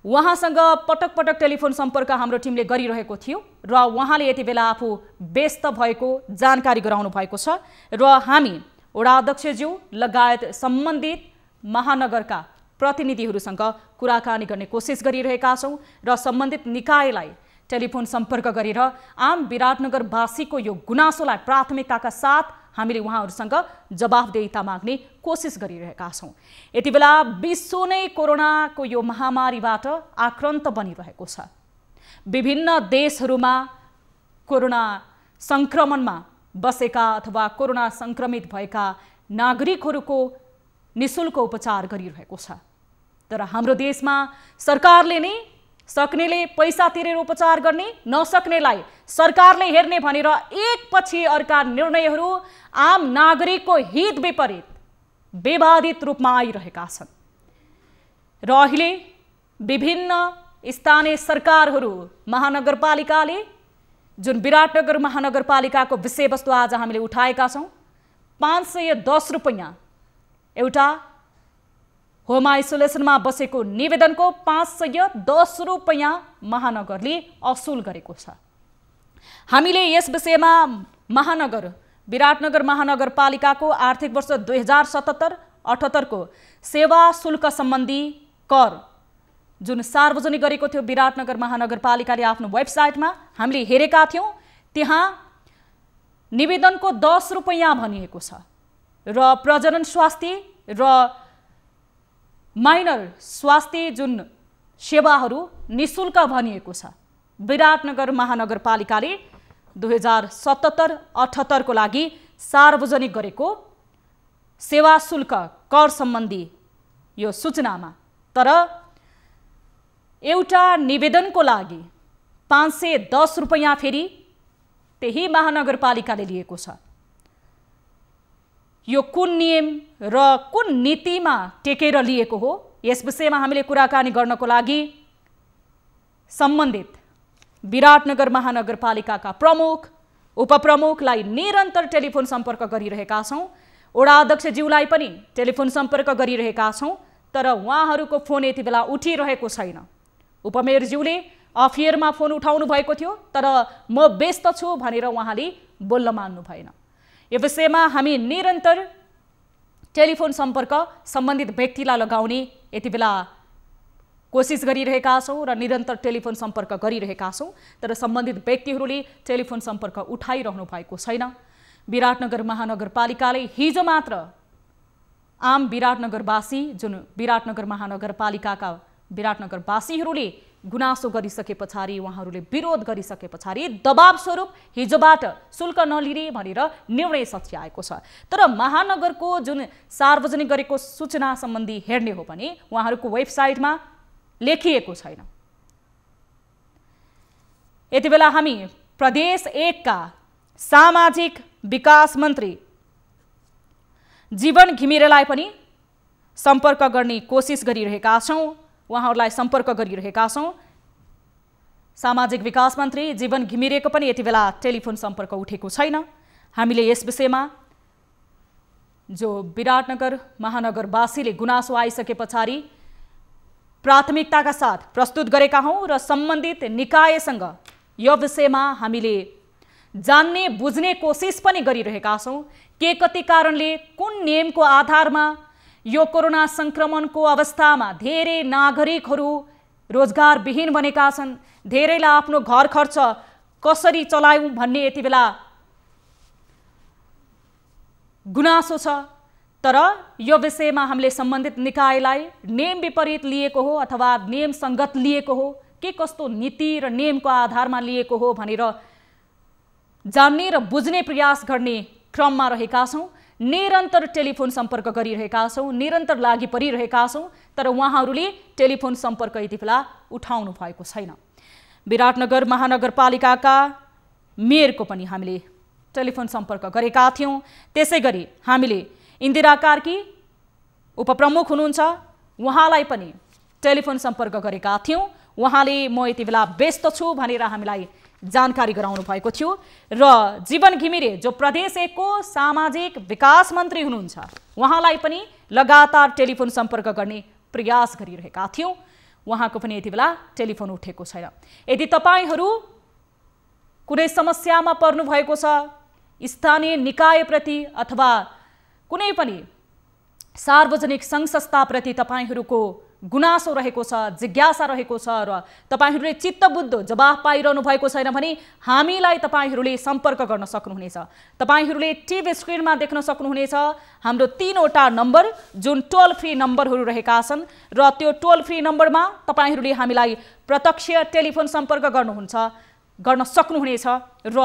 उहाँसँग पटक पटक टेलिफोन सम्पर्क हाम्रो टिमले गरिरहेको थियो र उहाँले यति बेला आफू व्यस्त भएको जानकारी गराउनु भएको छ र हामी वडा अध्यक्षज्यू लगायत सम्बन्धित महानगरका प्रतिनिधिहरूसँग कुराकानी गर्ने कोसिस गरिरहेका छौँ र सम्बन्धित निकायलाई टेलिफोन सम्पर्क गरेर आम विराटनगरवासीको यो गुनासोलाई प्राथमिकताका साथ हामीले उहाँहरूसँग जवाफदेहिता माग्ने कोसिस गरिरहेका छौँ। यति बेला विश्व नै कोरोनाको यो महामारीबाट आक्रान्त बनिरहेको छ। विभिन्न देशहरूमा कोरोना संक्रमणमा बसेका अथवा कोरोना संक्रमित भएका नागरिकहरूको निशुल्क उपचार गरिरहेको छ। तर हाम्रो देशमा सरकारले नै सक्नेले पैसा तिरेर उपचार गर्ने, नसक्नेलाई सरकारले हेर्ने भनेर एकपछि अर्का निर्णयहरू आम नागरिकको हित विपरीत विवादित रूपमा आइरहेका छन् र अहिले विभिन्न स्थानीय सरकारहरू महानगरपालिकाले जुन विराटनगर महानगरपालिकाको विषयवस्तु आज हामीले उठाएका छौँ 510 रुपैयाँ एउटा होम आइसोलेसनमा बसेको निवेदनको 510 रुपैयाँ महानगरले असुल गरेको छ। हामीले यस विषयमा महानगर विराटनगर महानगरपालिकाको आर्थिक वर्ष 2077-78 को सेवा शुल्क सम्बन्धी कर जुन सार्वजनिक गरेको थियो विराटनगर महानगरपालिकाले आफ्नो वेबसाइटमा हामीले हेरेका थियौँ। त्यहाँ निवेदनको 10 रुपैयाँ भनिएको छ र प्रजनन स्वास्थ्य र माइनर स्वास्थ्य जुन सेवाहरू निशुल्क भनिएको छ। विराटनगर महानगरपालिकाले 2077-78 को लागि सार्वजनिक गरेको सेवा शुल्क कर सम्बन्धी यो सूचनामा तर एउटा निवेदनको लागि 510 रुपैयाँ फेरि त्यही महानगरपालिकाले लिएको छ। यो कुन नियम र कुन नीतिमा टेकेर लिएको हो, यस विषयमा हामीले कुराकानी गर्नको लागि सम्बन्धित विराटनगर महानगरपालिकाका प्रमुख उपप्रमुखलाई निरन्तर टेलिफोन सम्पर्क गरिरहेका छौँ। वडा अध्यक्षज्यूलाई पनि टेलिफोन सम्पर्क गरिरहेका छौँ तर उहाँहरूको फोन यति बेला उठिरहेको छैन। उपमेयरज्यूले अफियरमा फोन उठाउनु भएको थियो तर म व्यस्त छु भनेर उहाँले बोल्न मान्नु भएन। यो विषयमा हामी निरन्तर टेलिफोन सम्पर्क सम्बन्धित व्यक्तिलाई लगाउने यति बेला कोसिस गरिरहेका छौँ र निरन्तर टेलिफोन सम्पर्क गरिरहेका छौँ तर सम्बन्धित व्यक्तिहरूले टेलिफोन सम्पर्क उठाइरहनु भएको छैन। विराटनगर महानगरपालिकाले हिजो मात्र आम विराटनगरवासी जुन विराटनगर महानगरपालिकाका विराटनगरवासीहरूले गुनासो गरिसके पछाडि उहाँहरूले विरोध गरिसके पछाडि दबाब स्वरूप हिजोबाट शुल्क नलिने भनेर निर्णय सच्याएको छ। तर महानगरको जुन सार्वजनिक गरेको सूचना सम्बन्धी हेर्ने हो भने उहाँहरूको वेबसाइटमा लेखिएको छैन। यति बेला हामी प्रदेश 1 का सामाजिक विकास मन्त्री जीवन घिमिरेलाई पनि सम्पर्क गर्ने कोसिस गरिरहेका छौँ, उहाँहरूलाई सम्पर्क गरिरहेका छौँ। सामाजिक विकास मन्त्री जीवन घिमिरेको पनि यति बेला टेलिफोन सम्पर्क उठेको छैन। हामीले यस विषयमा जो विराटनगर महानगरवासीले गुनासो आइसके पछाडि प्राथमिकताका साथ प्रस्तुत गरेका हौँ र सम्बन्धित निकायसँग यो विषयमा हामीले जान्ने बुझ्ने कोसिस पनि गरिरहेका छौँ। के कति कारणले कुन नियमको आधारमा यो कोरोना संक्रमणको अवस्थामा धेरै नागरिकहरू रोजगारविहीन बनेका छन्, धेरैलाई आफ्नो घर खर्च कसरी चलायौं भन्ने यति बेला गुनासो छ। तर यो विषयमा हामीले सम्बन्धित निकायलाई नियम विपरीत लिएको हो अथवा नियम संगत लिएको हो, के कस्तो नीति र नियमको आधारमा लिएको हो भनेर जान्ने र बुझ्ने प्रयास गर्ने क्रममा रहेका छौँ। निरन्तर टेलिफोन सम्पर्क गरिरहेका छौँ, निरन्तर लागि परिरहेका छौँ, तर उहाँहरूले टेलिफोन सम्पर्क यति बेला उठाउनु भएको छैन। विराटनगर महानगरपालिकाका मेयरको पनि हामीले टेलिफोन सम्पर्क गरेका थियौँ। त्यसै गरी हामीले इन्दिरा कार्की उपप्रमुख हुनुहुन्छ, उहाँलाई पनि टेलिफोन सम्पर्क गरेका थियौँ। उहाँले म यति बेला व्यस्त छु भनेर हामीलाई जानकारी गराउनु भएको थियो। र जीवन घिमिरे जो प्रदेश 1 को सामाजिक विकास मन्त्री हुनुहुन्छ, उहाँलाई पनि लगातार टेलिफोन सम्पर्क गर्ने प्रयास गरिरहेका थियौँ। उहाँको पनि यति बेला टेलिफोन उठेको छैन। यदि तपाईहरू कुनै समस्यामा पर्नु भएको छ, स्थानीय निकायप्रति अथवा कुनै पनि सार्वजनिक सङ्घ संस्थाप्रति तपाईहरूको गुनासो रहेको छ, जिज्ञासा रहेको छ र तपाईहरूले चित्तबुद्ध जवाफ पाइरहनु भएको छैन भने हामीलाई तपाईहरूले सम्पर्क गर्न सक्नुहुनेछ। तपाईहरूले टिभी स्क्रिनमा देख्न सक्नुहुनेछ हाम्रो 3 वटा नम्बर जुन टोल फ्री नम्बरहरू रहेका छन् र त्यो टोल फ्री नम्बरमा तपाईहरूले हामीलाई प्रत्यक्ष टेलिफोन सम्पर्क गर्न सक्नुहुनेछ। र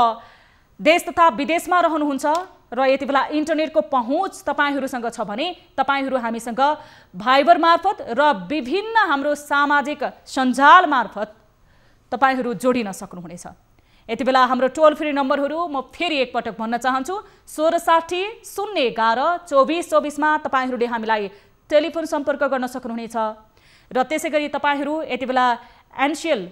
देश तथा विदेशमा रहनुहुन्छ र यति बेला इन्टरनेटको पहुँच तपाईहरूसँग छ भने तपाईहरू हामीसँग भाइबर मार्फत र विभिन्न हाम्रो सामाजिक सञ्जाल मार्फत तपाईहरू जोडिन सक्नुहुनेछ। यति बेला हाम्रो टोल फ्री नम्बरहरू म फेरि एकपटक भन्न चाहन्छु। 1660 011 2424 मा तपाईहरूले हामीलाई टेलिफोन सम्पर्क गर्न सक्नुहुनेछ। र त्यसै गरी तपाईहरू यति बेला एनसिएल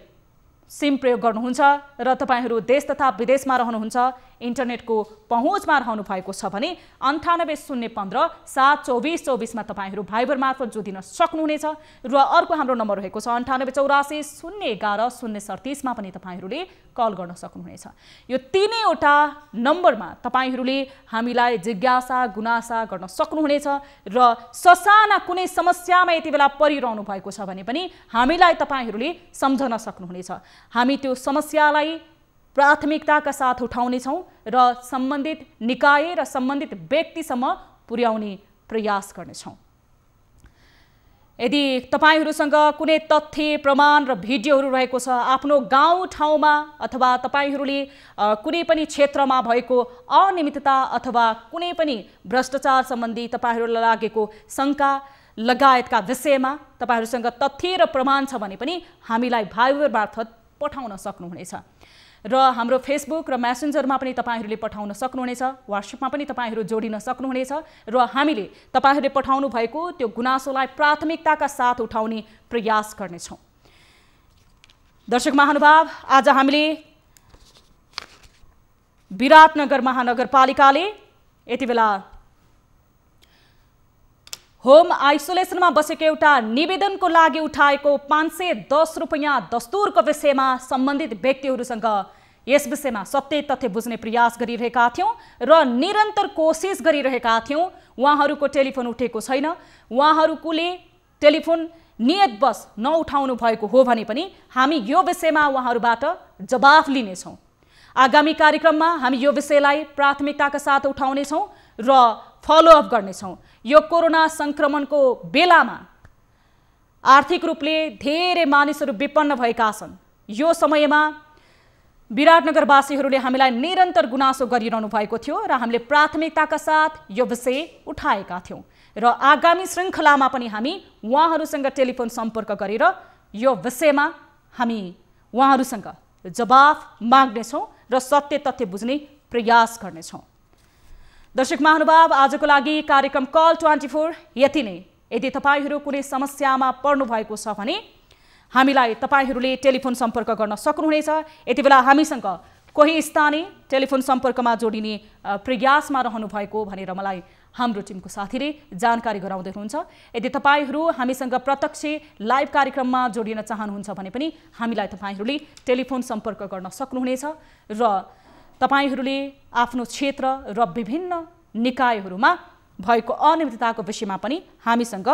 सिम प्रयोग गर्नुहुन्छ र तपाईहरू देश तथा विदेशमा रहनुहुन्छ, इन्टरनेटको पहुँचमा रहनु भएको छ भने 98 015 72424 मा तपाईहरू भाइबर मार्फत जोडिन सक्नुहुनेछ। र अर्को हाम्रो नम्बर रहेको छ 9884 011 037 मा पनि तपाईहरूले कल गर्न सक्नुहुनेछ। यो तीनैवटा नम्बरमा तपाईहरूले हामीलाई जिज्ञासा गुनासा गर्न सक्नुहुनेछ र ससाना कुनै समस्यामा यति बेला परिरहनु भएको छ भने पनि हामीलाई तपाईहरूले सम्झन सक्नुहुनेछ। हामी त्यो समस्यालाई प्राथमिकताका साथ उठाउनेछौँ र सम्बन्धित निकाय र सम्बन्धित व्यक्तिसम्म पुर्याउने प्रयास गर्नेछौँ। यदि तपाईहरूसँग कुनै तथ्य प्रमाण र भिडियोहरू रहेको छ आफ्नो गाउँ ठाउँमा अथवा तपाईहरूले कुनै पनि क्षेत्रमा भएको अनियमितता अथवा कुनै पनि भ्रष्टाचार सम्बन्धी तपाईहरूलाई लागेको शङ्का लगायतका विषयमा तपाईहरूसँग तथ्य र प्रमाण छ भने पनि हामीलाई भाइबर मार्फत पठाउन सक्नुहुनेछ। र हाम्रो फेसबुक र मेसेन्जरमा पनि तपाईहरूले पठाउन सक्नुहुनेछ, व्हाट्सएपमा पनि तपाईहरू जोडिन सक्नुहुनेछ र हामीले तपाईहरूले पठाउनु भएको त्यो गुनासोलाई प्राथमिकताका साथ उठाउने प्रयास गर्नेछौँ। दर्शक महानुभाव, आज हामीले विराटनगर महानगरपालिकाले यति बेला होम आइसोलेसनमा बसेको एउटा निवेदनको लागि उठाएको 510 रुपैयाँ दस्तुरको विषयमा सम्बन्धित व्यक्तिहरूसँग यस विषयमा सत्य तथ्य बुझ्ने प्रयास गरिरहेका थियौँ र निरन्तर कोसिस गरिरहेका थियौँ। उहाँहरूको टेलिफोन उठेको छैन। उहाँहरूले टेलिफोन नियतवश नउठाउनु भएको हो भने पनि हामी यो विषयमा उहाँहरूबाट जवाफ लिनेछौँ। आगामी कार्यक्रममा हामी यो विषयलाई प्राथमिकताका साथ उठाउनेछौँ र फलोअप गर्नेछौँ। यो कोरोना संक्रमणको बेलामा आर्थिक रूपले धेरै मानिसहरू विपन्न भएका छन्। यो समयमा विराटनगरवासीहरूले हामीलाई निरन्तर गुनासो गरिरहनु भएको थियो र हामीले प्राथमिकताका साथ यो विषय उठाएका थियौँ र आगामी श्रृङ्खलामा पनि हामी उहाँहरूसँग टेलिफोन सम्पर्क गरेर यो विषयमा हामी उहाँहरूसँग जवाफ माग्नेछौँ र सत्य तथ्य बुझ्ने प्रयास गर्नेछौँ। दर्शक महानुभाव, आजको लागि कार्यक्रम कल 24 यति नै। यदि तपाईहरू कुनै समस्यामा पर्नु भएको छ भने हामीलाई तपाईहरूले टेलिफोन सम्पर्क गर्न सक्नुहुनेछ। यति बेला हामीसँग कोही स्थानीय टेलिफोन सम्पर्कमा जोडिने प्रयासमा रहनु भएको भनेर मलाई हाम्रो टिमको साथीले जानकारी गराउँदै हुनुहुन्छ। यदि तपाईहरू हामीसँग प्रत्यक्ष लाइभ कार्यक्रममा जोडिन चाहनुहुन्छ भने पनि हामीलाई तपाईहरूले टेलिफोन सम्पर्क गर्न सक्नुहुनेछ र तपाईहरूले आफ्नो क्षेत्र र विभिन्न निकायहरूमा भएको अनियमितताको विषयमा पनि हामीसँग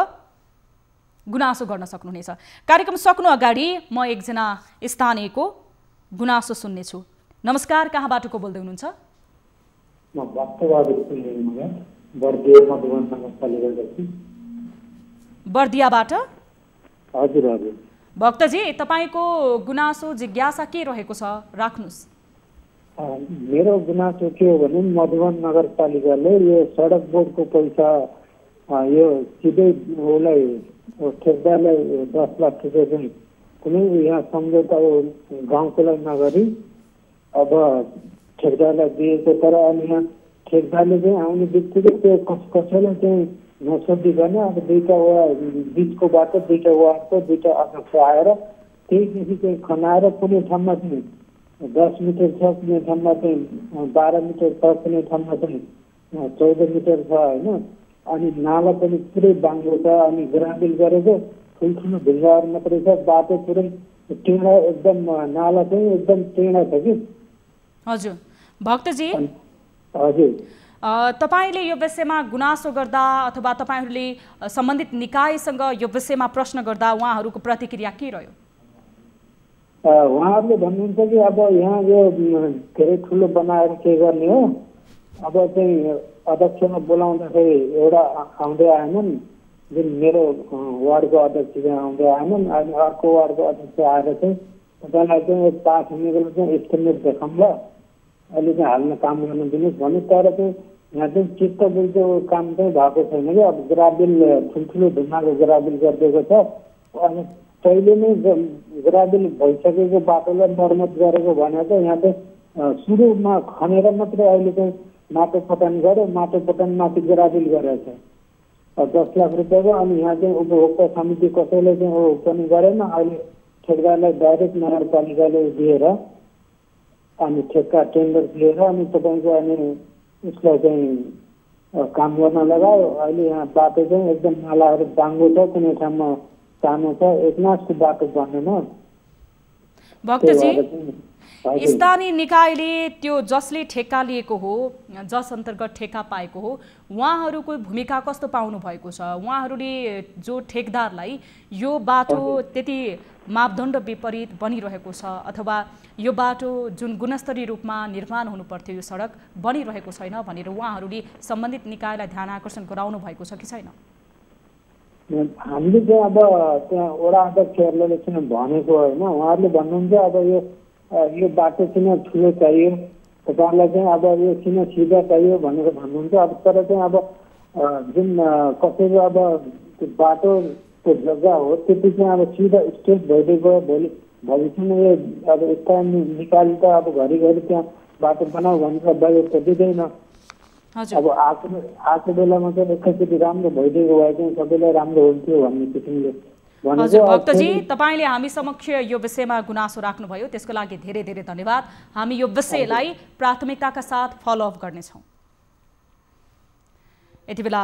गुनासो गर्न सक्नुहुनेछ। कार्यक्रम सक्नु अगाडि म एकजना स्थानीयको गुनासो सुन्नेछु। नमस्कार, कहाँबाट को बोल्दै हुनुहुन्छ? म भक्तबहादुर बर्दियाबाट। हजुर हजुर भक्तजी, तपाईको गुनासो जिज्ञासा के रहेको छ, राख्नुस्। मेरो गुनासो के हो भने मधुवन नगरपालिकाले यो सडक बोर्डको पैसा यो सिधै उसलाई ठेकदारलाई 10 लाख रुपियाँ चाहिँ कुनै यहाँ सम्झौता गाउँकोलाई नगरी अब ठेकदारलाई दिएको, तर अनि यहाँ ठेकदारले चाहिँ आउने बित्तिकै त्यो कसैलाई चाहिँ नसोधिकन अब दुईवटा बिचको बाटो दुईवटा वार्डको दुईवटा अध्यक्ष आएर त्यहीदेखि चाहिँ खनाएर कुनै ठाउँमा चाहिँ 10 मिटर छ, कुनै ठाउँमा चाहिँ 12 मिटर छ, कुनै ठाउँमा चाहिँ 14 मिटर छ होइन। अनि नाला पनि पुरै बाङ्गो छ, अनि ग्राबिल गरेको ठुल्ठुलो ढुङ्गाहरू मात्रै छ, बाटो पुरै टेढा, एकदम नाला चाहिँ एकदम टेढा छ कि। हजुर भक्तजी, हजुर तपाईले यो विषयमा गुनासो गर्दा अथवा तपाईहरूले सम्बन्धित निकायसँग यो विषयमा प्रश्न गर्दा उहाँहरूको प्रतिक्रिया के रह्यो? उहाँहरूले भन्नुहुन्छ कि अब यहाँ यो धेरै ठुलो बनाएर के गर्ने हो, अब चाहिँ अध्यक्षमा बोलाउँदाखेरि एउटा आउँदै आएनन्, जुन मेरो वार्डको अध्यक्ष चाहिँ आउँदै आएनन्, अनि अर्को वार्डको अध्यक्ष आएर चाहिँ तपाईँलाई चाहिँ पास हुनेको चाहिँ एस्टिमेट देखाउँ ल, अहिले चाहिँ हाल्न काम गर्न दिनुहोस् भन्नु। तर चाहिँ यहाँ चाहिँ चित्त बुझ्दो काम चाहिँ भएको छैन कि। अब ग्राबिल ठुल्ठुलो ढुङ्गाको ग्राबिल गरिदिएको छ, अनि पहिले नै ग्राबिल भइसकेको बाटोलाई मर्मत गरेको भने त यहाँ चाहिँ सुरुमा खनेर मात्रै अहिले चाहिँ माटो पटान गर्यो, माटो पटानमाथि ग्राबिल गरेको छ 10 लाख रुपियाँको। अनि यहाँ चाहिँ उपभोक्ता समिति कसैले चाहिँ पनि गरेन, अहिले ठेकदारलाई डाइरेक्ट नगरपालिकाले दिएर अनि ठेक्का टेन्डर दिएर अनि तपाईँको अनि उसलाई चाहिँ काम गर्न लगायो। अहिले यहाँ बाटो चाहिँ एकदम नालाहरू बाङ्गो छ, कुनै ठाउँमा सानो छ, एकनासको बाटो बन्दैन। भक्तजी, स्थानीय निकायले त्यो जसले ठेक्का लिएको हो, जस अन्तर्गत ठेक्का पाएको हो, उहाँहरूको भूमिका कस्तो पाउनु भएको छ? उहाँहरूले जो ठेकदारलाई यो बाटो त्यति मापदण्ड विपरीत बनिरहेको छ अथवा यो बाटो जुन गुणस्तरीय रूपमा निर्माण हुनुपर्थ्यो यो सडक बनिरहेको छैन भनेर उहाँहरूले सम्बन्धित निकायलाई ध्यान आकर्षण गराउनु भएको छ कि छैन? हामीले चाहिँ अब त्यहाँ वडा अध्यक्षहरूले चाहिँ भनेको होइन, उहाँहरूले भन्नुहुन्छ अब यो बाटो किन ठुलो चाहियो, तपाईँलाई चाहिँ अब यो किन सिधा चाहियो भनेर भन्नुहुन्छ। अब तर चाहिँ अब जुन कसैको अब त्यो बाटोको जग्गा हो त्यति चाहिँ अब सिधा स्ट्रेट भइदिएको भविष्यमा यो अब स्थानीय निकाल त अब घरिघरि त्यहाँ बाटो बनाऊ भनेर बजेट त दिँदैन। अब आएको बेलामा चाहिँ एकैचोटि राम्रो भइदिएको भए चाहिँ सबैलाई राम्रो हुन्थ्यो भन्ने किसिमले। हजुर भक्तजी, तपाईले हामी समक्ष यो विषयमा गुनासो राख्नुभयो, त्यसको लागि धेरै धेरै धन्यवाद। हामी यो विषयलाई प्राथमिकताका साथ फलोअप गर्नेछौँ। यति बेला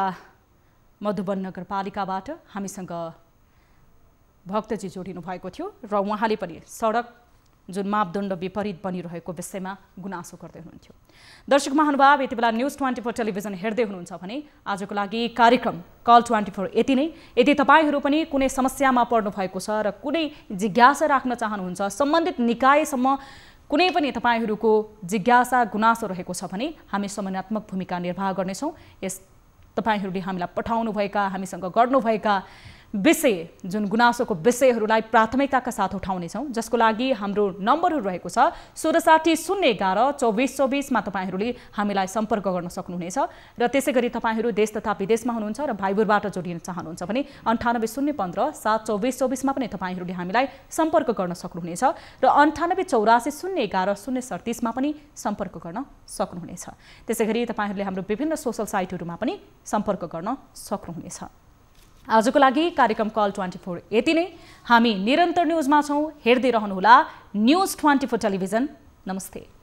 मधुवन नगरपालिकाबाट हामीसँग भक्तजी जोडिनु भएको थियो र उहाँले पनि सडक जुन मापदण्ड विपरीत बनिरहेको विषयमा गुनासो गर्दै हुनुहुन्थ्यो। दर्शक महानुभाव, यति बेला न्युज 24 टेलिभिजन हेर्दै हुनुहुन्छ भने आजको लागि कार्यक्रम कल 24 यति नै। यदि तपाईहरू पनि कुनै समस्यामा पर्नु भएको छ र कुनै जिज्ञासा राख्न चाहनुहुन्छ, सम्बन्धित निकायसम्म कुनै पनि तपाईहरूको जिज्ञासा गुनासो रहेको छ भने हामी समन्वयात्मक भूमिका निर्वाह गर्नेछौँ। यस तपाईहरूले हामीलाई पठाउनुभएका हामीसँग गर्नुभएका विषय जुन गुनासोको विषयहरूलाई प्राथमिकताका साथ उठाउनेछौँ, जसको लागि हाम्रो नम्बरहरू रहेको छ 1660-011-2424मा तपाईँहरूले हामीलाई सम्पर्क गर्न सक्नुहुनेछ। र त्यसै गरी तपाईँहरू देश तथा विदेशमा हुनुहुन्छ र भाइबरबाट जोडिन चाहनुहुन्छ भने 9801572424मा पनि तपाईँहरूले हामीलाई सम्पर्क गर्न सक्नुहुनेछ र 9884011037मा पनि सम्पर्क गर्न सक्नुहुनेछ। त्यसै गरी तपाईँहरूले हाम्रो विभिन्न सोसल साइटहरूमा पनि सम्पर्क गर्न सक्नुहुनेछ। आजको लागि कार्यक्रम कल 24 यति नै। हामी निरन्तर न्युजमा छौँ, हेर्दै रहनुहोला न्युज 24 टेलिभिजन। नमस्ते।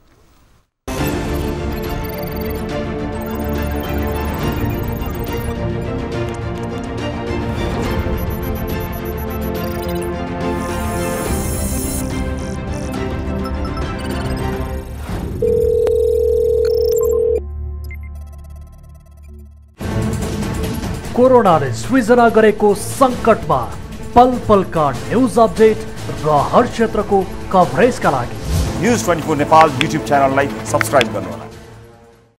कोरोनाले सृजना गरेको सङ्कटमा पल पलका न्युज अपडेट र हर क्षेत्रको कभरेजका लागि न्युज 24 नेपाल युट्युब च्यानललाई सब्स्क्राइब गर्नुहोला।